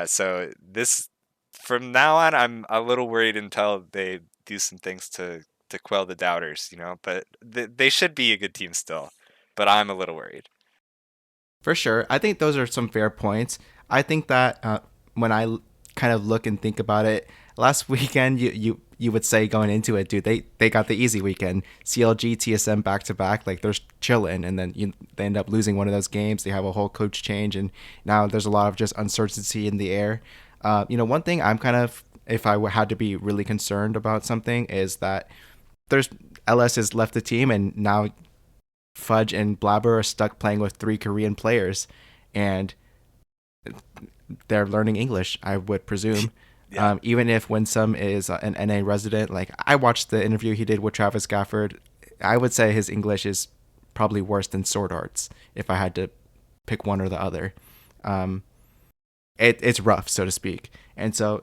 [SPEAKER 2] So this from now on, I'm a little worried until they do some things to quell the doubters. But they should be a good team still. But I'm a little worried.
[SPEAKER 1] For sure. I think those are some fair points. I think that when kind of look and think about it, last weekend you would say going into it, dude, they got the easy weekend. CLG, TSM back to back, like they're chilling, and then they end up losing one of those games. They have a whole coach change, and now there's a lot of just uncertainty in the air. One thing I'm kind of, if I had to be really concerned about something, is that there's LS has left the team, and now Fudge and Blabber are stuck playing with 3 Korean players, and they're learning English, I would presume.
[SPEAKER 2] Yeah.
[SPEAKER 1] Even if Winsome is an NA resident, like I watched the interview he did with Travis Gafford, I would say his English is probably worse than Sword Art's if I had to pick one or the other. Um, it's rough, so to speak. And so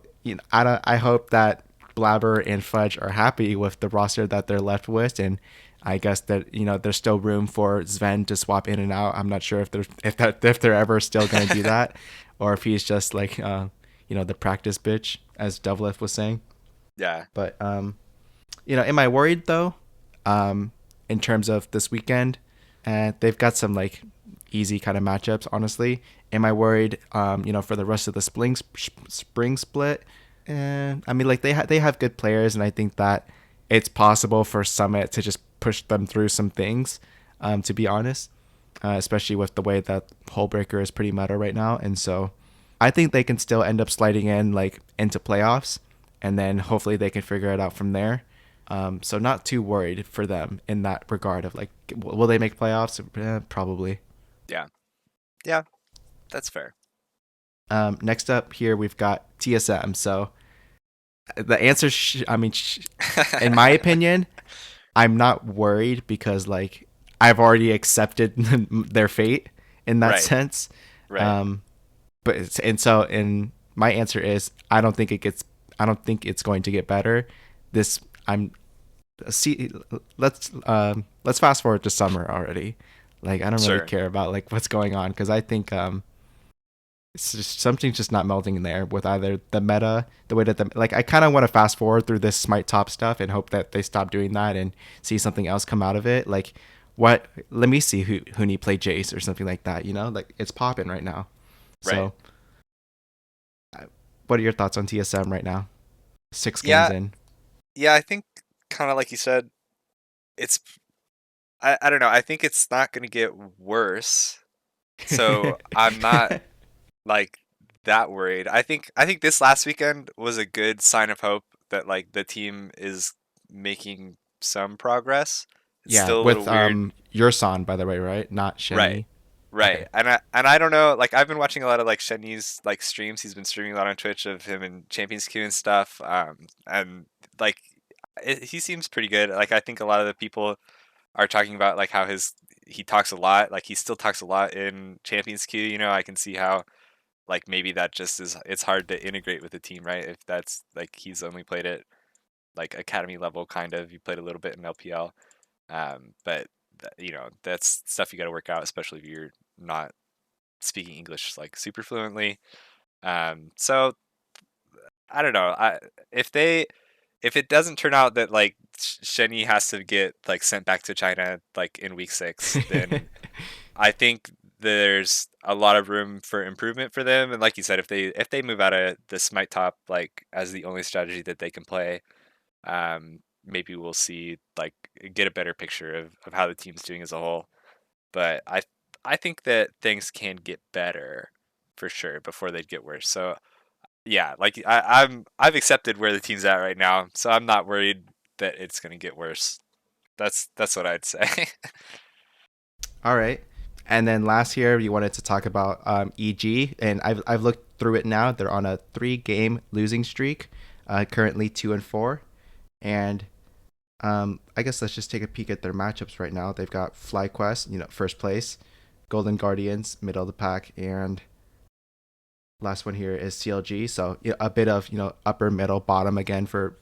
[SPEAKER 1] I hope that Blabber and Fudge are happy with the roster that they're left with, and I guess that there's still room for Sven to swap in and out. I'm not sure if they're ever still going to do that, or if he's just like the practice bitch, as Devlith was saying.
[SPEAKER 2] Yeah.
[SPEAKER 1] But am I worried though? In terms of this weekend, they've got some like easy kind of matchups. Honestly, am I worried? For the rest of the spring split, I mean, like they have good players, and I think that it's possible for Summit to just push them through some things. To be honest, especially with the way that Hullbreaker is pretty meta right now, and so I think they can still end up sliding in like into playoffs, and then hopefully they can figure it out from there. So not too worried for them in that regard of like, will they make playoffs? Probably.
[SPEAKER 2] Yeah. Yeah. That's fair.
[SPEAKER 1] Next up here we've got TSM. So the answer, in my opinion, I'm not worried because like I've already accepted their fate in that
[SPEAKER 2] Right.
[SPEAKER 1] sense.
[SPEAKER 2] Right.
[SPEAKER 1] Um, and so in my answer is I don't think it's going to get better. This I'm see let's fast forward to summer already. Like I don't really
[SPEAKER 2] Sure.
[SPEAKER 1] care about like what's going on because I think it's just something's just not melding in there with either the meta, the way that like I kind of want to fast forward through this Smite top stuff and hope that they stop doing that and see something else come out of it. Like what? Let me see who need play Jace or something like that. Like it's popping right now.
[SPEAKER 2] Right.
[SPEAKER 1] So, what are your thoughts on TSM right now? 6 games
[SPEAKER 2] Yeah.
[SPEAKER 1] in.
[SPEAKER 2] Yeah. I think kind of like you said, it's, I don't know. I think it's not going to get worse. So I'm not like that worried. I think this last weekend was a good sign of hope that like the team is making some progress. It's
[SPEAKER 1] Yeah,
[SPEAKER 2] still a
[SPEAKER 1] with
[SPEAKER 2] little weird.
[SPEAKER 1] your son, by the way, right? Not
[SPEAKER 2] Right.
[SPEAKER 1] Shenny.
[SPEAKER 2] Right.
[SPEAKER 1] Okay.
[SPEAKER 2] And I don't know, like I've been watching a lot of like Shenyi's like streams. He's been streaming a lot on Twitch of him and Champions Queue and stuff. And like he seems pretty good. Like I think a lot of the people are talking about like how he talks a lot. Like he still talks a lot in Champions Queue, I can see how like maybe that just is it's hard to integrate with the team, right? If that's like he's only played it like academy level kind of. You played a little bit in LPL. But that's stuff you got to work out, especially if you're not speaking English like super fluently. So I don't know. If it doesn't turn out that like Shenyi has to get like sent back to China like in week 6, then I think there's a lot of room for improvement for them. And like you said, if they move out of the Smite top like as the only strategy that they can play, maybe we'll see like get a better picture of how the team's doing as a whole. But I think that things can get better for sure before they get worse. So yeah, like I've accepted where the team's at right now, so I'm not worried that it's gonna get worse. That's what I'd say.
[SPEAKER 1] All right. And then last year, you wanted to talk about EG, and I've looked through it now. They're on a 3-game losing streak, currently 2-4, and I guess let's just take a peek at their matchups right now. They've got FlyQuest, first place, Golden Guardians, middle of the pack, and last one here is CLG. So a bit of upper, middle, bottom again for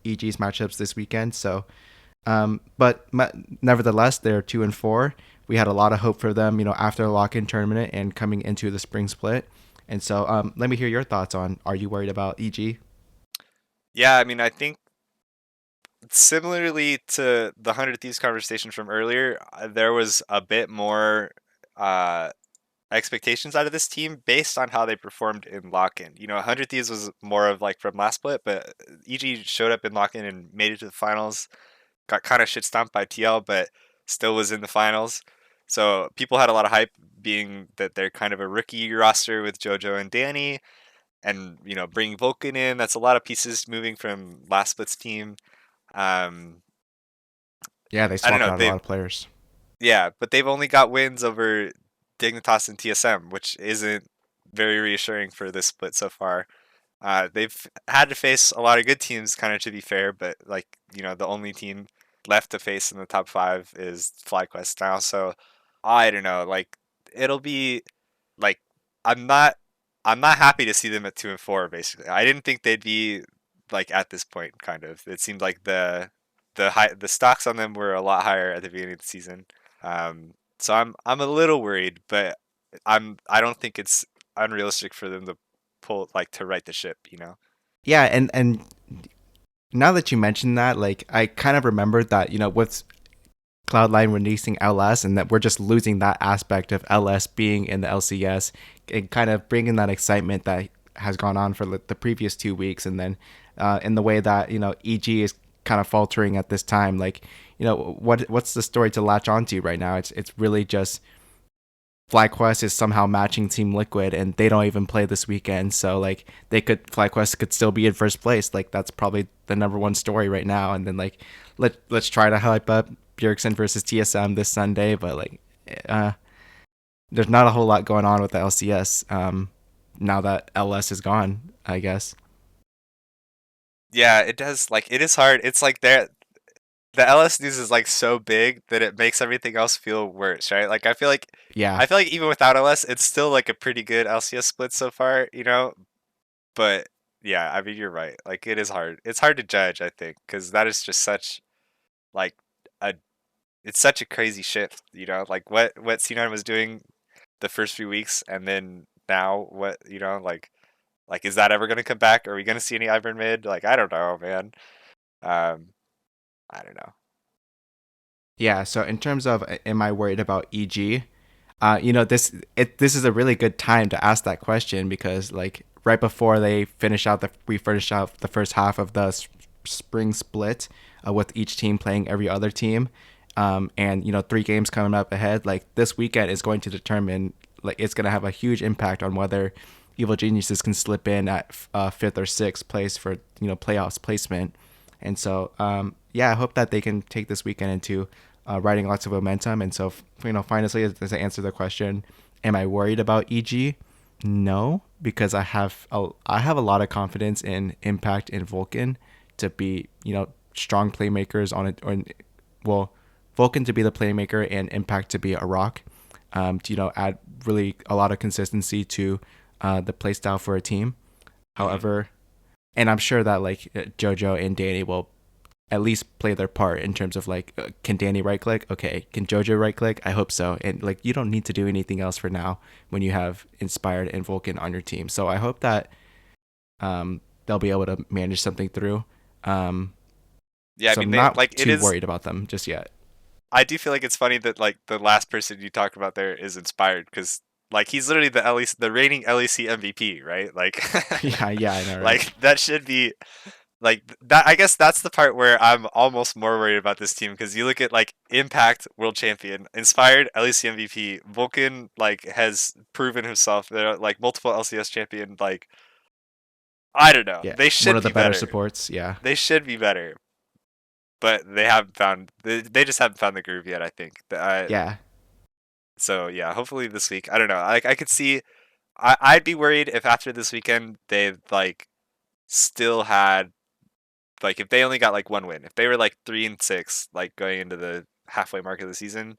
[SPEAKER 1] EG's matchups this weekend. So but nevertheless, they're 2-4. We had a lot of hope for them, after the lock-in tournament and coming into the spring split. And so, let me hear your thoughts on. Are you worried about EG?
[SPEAKER 2] Yeah, I mean, I think similarly to the 100 Thieves conversation from earlier, there was a bit more uh, expectations out of this team based on how they performed in lock-in. 100 Thieves was more of like from last split, but EG showed up in lock-in and made it to the finals. Got kind of shit stomped by TL, but still was in the finals. So people had a lot of hype, being that they're kind of a rookie roster with JoJo and Danny, and bringing Vulcan in. That's a lot of pieces moving from last split's team. Um,
[SPEAKER 1] Yeah, they
[SPEAKER 2] I don't
[SPEAKER 1] swapped
[SPEAKER 2] know.
[SPEAKER 1] out a lot of players.
[SPEAKER 2] But they've only got wins over Dignitas and TSM, which isn't very reassuring for this split so far. They've had to face a lot of good teams, kind of to be fair, but like the only team left to face in the top five is FlyQuest now. So I don't know. Like it'll be like I'm not I'm not happy to see them at 2-4. Basically, I didn't think they'd be like at this point. Kind of. It seemed like the stocks on them were a lot higher at the beginning of the season. So I'm a little worried, but I don't think it's unrealistic for them to pull like to right the ship.
[SPEAKER 1] Yeah, and now that you mentioned that, like I kind of remembered that with Cloud9 releasing LS and that we're just losing that aspect of LS being in the LCS and kind of bringing that excitement that has gone on for the previous 2 weeks, and then in the way that EG is kind of faltering at this time, like what's the story to latch onto right now? It's really just FlyQuest is somehow matching Team Liquid, and they don't even play this weekend. So like FlyQuest could still be in first place. Like that's probably the number one story right now. And then like let's try to hype up Bjergsen versus TSM this Sunday, but like uh, there's not a whole lot going on with the LCS now that LS is gone, I guess.
[SPEAKER 2] Yeah, it does. Like it is hard. It's like the LS news is like so big that it makes everything else feel worse, right? Like
[SPEAKER 1] Yeah,
[SPEAKER 2] I feel like even without LS, it's still like a pretty good LCS split so far. But yeah, I mean you're right. Like it is hard. It's hard to judge, I think, because that is just such like a it's such a crazy shift. Like what C9 was doing the first few weeks, and then now what, is that ever gonna come back? Are we gonna see any Ivern mid? Like I don't know, man. Um, I don't know.
[SPEAKER 1] yeah. So in terms of am I worried about EG? This is a really good time to ask that question because like right before we finish out the first half of the spring split with each team playing every other team, and 3 games coming up ahead. Like this weekend is going to determine, like it's going to have a huge impact on whether Evil Geniuses can slip in at fifth or sixth place for playoffs placement. And so yeah, I hope that they can take this weekend into riding lots of momentum. And so, finally, to answer the question, am I worried about EG? No, because I have a lot of confidence in Impact and Vulcan to be strong playmakers on it. Or well, Vulcan to be the playmaker and Impact to be a rock. To add really a lot of consistency to the playstyle for a team.
[SPEAKER 2] Hmm.
[SPEAKER 1] However, and I'm sure that like JoJo and Danny will at least play their part in terms of like can Danny right click? Okay, can Jojo right click? I hope so. And like you don't need to do anything else for now when you have Inspired and Vulcan on your team. So I hope that they'll be able to manage something through. Um,
[SPEAKER 2] Yeah, I
[SPEAKER 1] so
[SPEAKER 2] mean
[SPEAKER 1] I'm
[SPEAKER 2] they
[SPEAKER 1] not
[SPEAKER 2] like it
[SPEAKER 1] too
[SPEAKER 2] is.
[SPEAKER 1] worried about them just yet.
[SPEAKER 2] I do feel like it's funny that like the last person you talked about there is inspired because like he's literally the reigning LEC MVP, right? Like,
[SPEAKER 1] Yeah, yeah, I know, right?
[SPEAKER 2] like that should be like that. I guess that's the part where I'm almost more worried about this team because you look at like Impact World Champion, Inspired LEC MVP, Vulcan like has proven himself. They're like multiple LCS champion. Like I don't know,
[SPEAKER 1] Yeah,
[SPEAKER 2] they
[SPEAKER 1] one
[SPEAKER 2] should
[SPEAKER 1] of the
[SPEAKER 2] be
[SPEAKER 1] better
[SPEAKER 2] better.
[SPEAKER 1] supports. Yeah,
[SPEAKER 2] They should be better, but they haven't found. They just haven't found the groove yet. I think.
[SPEAKER 1] yeah,
[SPEAKER 2] So yeah, hopefully this week. I don't know. Like I could see. I'd be worried if after this weekend they like still had like if they only got like one win. If they were like 3-6, like going into the halfway mark of the season,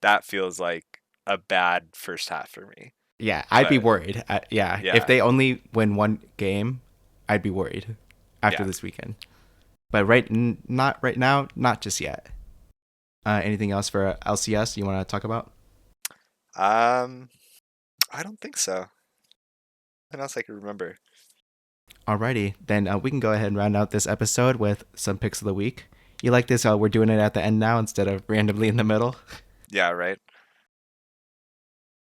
[SPEAKER 2] that feels like a bad first half for me.
[SPEAKER 1] yeah. I'd be
[SPEAKER 2] But
[SPEAKER 1] worried. Yeah, if
[SPEAKER 2] yeah,
[SPEAKER 1] they only win one game, I'd be worried after
[SPEAKER 2] yeah.
[SPEAKER 1] this weekend. But not right now, not just yet. Anything else for LCS you want to talk about?
[SPEAKER 2] Um, I don't think so. What else I can remember?
[SPEAKER 1] Alrighty, then we can go ahead and round out this episode with some picks of the week. You like this? We're doing it at the end now instead of randomly in the middle.
[SPEAKER 2] Yeah, right.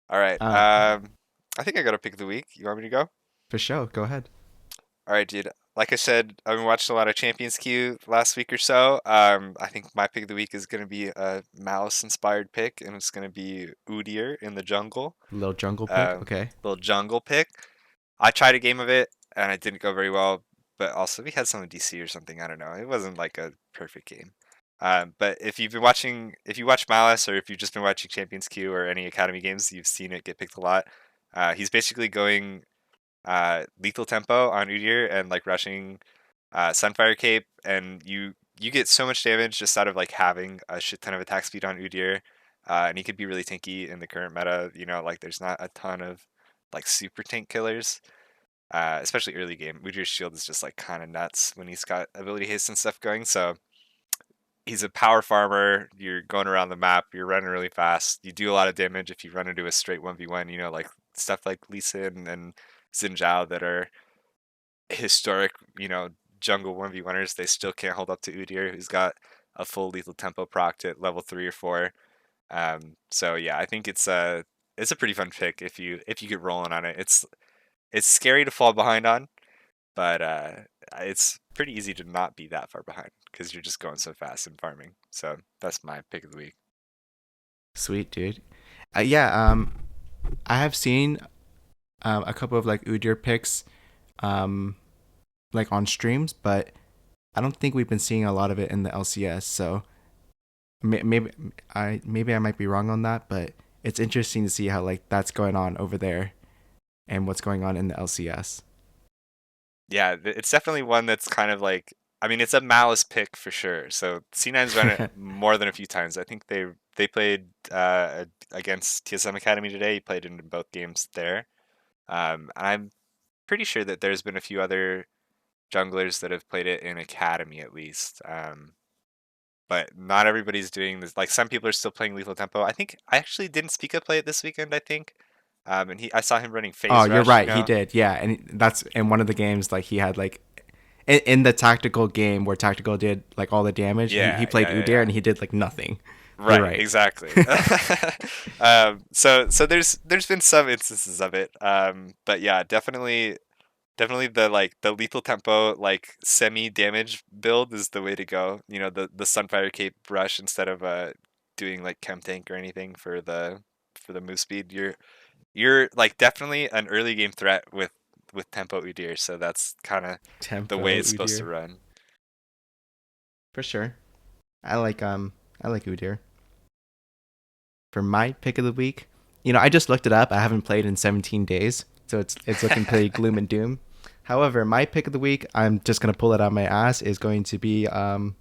[SPEAKER 2] All right.
[SPEAKER 1] Uh,
[SPEAKER 2] I think I got a pick of the week. You want me to go?
[SPEAKER 1] for sure. Go ahead.
[SPEAKER 2] All right, dude. Like I said, I've been watching a lot of Champions Queue last week or so. I think my pick of the week is going to be a mouse-inspired pick, and it's going to be Udyr in the jungle.
[SPEAKER 1] Little jungle pick. Okay.
[SPEAKER 2] Little jungle pick. I tried a game of it, and it didn't go very well. But also, we had some DC or something. I don't know. It wasn't like a perfect game. But if you watch Malice, or if you've just been watching Champions Queue or any Academy games, you've seen it get picked a lot. He's basically going lethal tempo on Udyr and like rushing Sunfire Cape, and you get so much damage just out of like having a shit ton of attack speed on Udyr, and he could be really tanky in the current meta. You know, like there's not a ton of like super tank killers, especially early game. Udyr's shield is just like kind of nuts when he's got ability haste and stuff going. So he's a power farmer. You're going around the map. You're running really fast. You do a lot of damage if you run into a straight 1v1. You know, like stuff like Lee Sin and Xin Zhao that are historic, you know, jungle 1v1ers. They still can't hold up to Udyr, who's got a full lethal tempo proc at level 3 or 4. So yeah, I think it's a pretty fun pick if you get rolling on it. It's scary to fall behind on, but it's pretty easy to not be that far behind because you're just going so fast and farming. So that's my pick of the week.
[SPEAKER 1] Sweet, dude. Yeah, I have seen a couple of like Udyr picks like on streams, but I don't think we've been seeing a lot of it in the LCS. So maybe I might be wrong on that, but it's interesting to see how like that's going on over there and what's going on in the LCS.
[SPEAKER 2] Yeah, it's definitely one that's kind of like, I mean, it's a malice pick for sure. So C9's run it more than a few times. I think they played against TSM Academy today. He played in both games there. I'm pretty sure that there's been a few other junglers that have played it in Academy at least. But not everybody's doing this. Like some people are still playing Lethal Tempo. I think I actually didn't Speak Up play it this weekend, I think. And I saw him running
[SPEAKER 1] Oh,
[SPEAKER 2] Phase
[SPEAKER 1] you're
[SPEAKER 2] Rush, you
[SPEAKER 1] right. He
[SPEAKER 2] know?
[SPEAKER 1] did. Yeah, and that's in one of the games. Like he had like in the tactical game where tactical did like all the damage. He
[SPEAKER 2] Yeah,
[SPEAKER 1] played
[SPEAKER 2] yeah, yeah,
[SPEAKER 1] Udyr
[SPEAKER 2] yeah.
[SPEAKER 1] and he did like nothing. You're
[SPEAKER 2] Right,
[SPEAKER 1] right.
[SPEAKER 2] exactly. So there's been some instances of it. But yeah, definitely the lethal tempo like semi damage build is the way to go. You know, the Sunfire Cape rush instead of doing like chem tank or anything for the move speed. You're like definitely an early game threat with tempo Udyr, so that's kind of the way
[SPEAKER 1] Tempo
[SPEAKER 2] it's supposed to
[SPEAKER 1] Udyr
[SPEAKER 2] run.
[SPEAKER 1] for sure. I like Udyr. For my pick of the week, I just looked it up. I haven't played in 17 days, so it's looking pretty gloom and doom. However, my pick of the week, I'm just gonna pull it out of my ass, is going to be the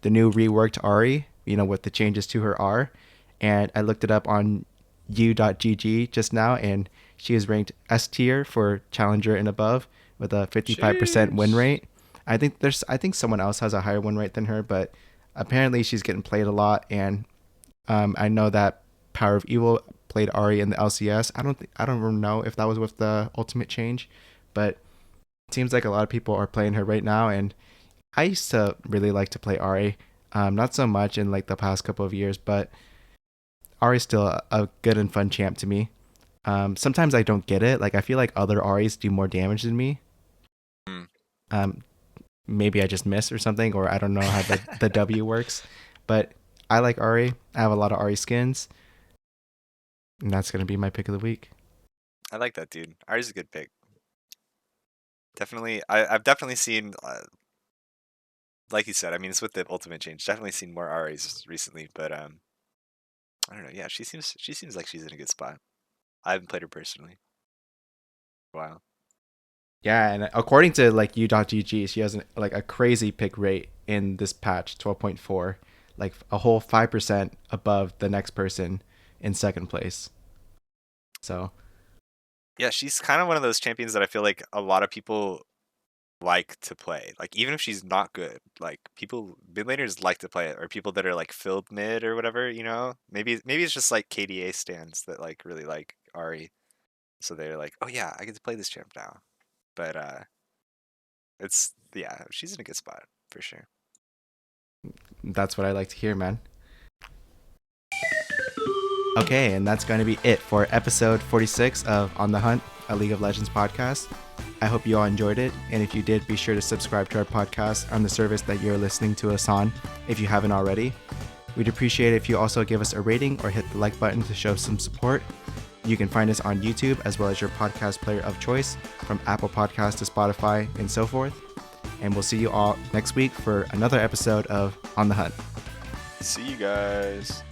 [SPEAKER 1] new reworked Ari. With the changes to her R, and I looked it up on u.gg just now, and she is ranked S tier for challenger and above with a 55% win
[SPEAKER 2] Sheesh.
[SPEAKER 1] rate. I think someone else has a higher win rate than her, but apparently she's getting played a lot, and I know that Power of Evil played Ari in the LCS. I don't know if that was with the ultimate change, but it seems like a lot of people are playing her right now, and I used to really like to play Ari. Not so much in like the past couple of years, but Ari's still a good and fun champ to me. Sometimes I don't get it. Like I feel like other Aris do more damage than me.
[SPEAKER 2] Hmm.
[SPEAKER 1] Um, Maybe I just miss or something, or I don't know how the W works. But I like Ari. I have a lot of Ari skins, and that's gonna be my pick of the week.
[SPEAKER 2] I like that dude. Ari's a good pick. Definitely, I've definitely seen, like you said. I mean, it's with the ultimate change. Definitely seen more Aries recently, but I don't know. Yeah, she seems like she's in a good spot. I haven't played her personally. Wow.
[SPEAKER 1] Yeah, and according to like u.gg, she has like a crazy pick rate in this patch 12.4, like a whole 5% above the next person in second place. So
[SPEAKER 2] Yeah, she's kind of one of those champions that I feel like a lot of people like to play. Like even if she's not good, like people mid laners like to play it, or people that are like filled mid or whatever. You know, maybe it's just like KDA stands that like really like Ari, so they're like, oh yeah, I get to play this champ now. But it's yeah, she's in a good spot for sure.
[SPEAKER 1] that's what I like to hear, man. Okay, and that's going to be it for episode 46 of On the Hunt, a League of Legends podcast. I hope you all enjoyed it, and if you did, be sure to subscribe to our podcast on the service that you're listening to us on if you haven't already. We'd appreciate it if you also give us a rating or hit the like button to show some support. You can find us on YouTube as well as your podcast player of choice, from Apple Podcasts to Spotify and so forth. And we'll see you all next week for another episode of On the Hunt.
[SPEAKER 2] See you guys.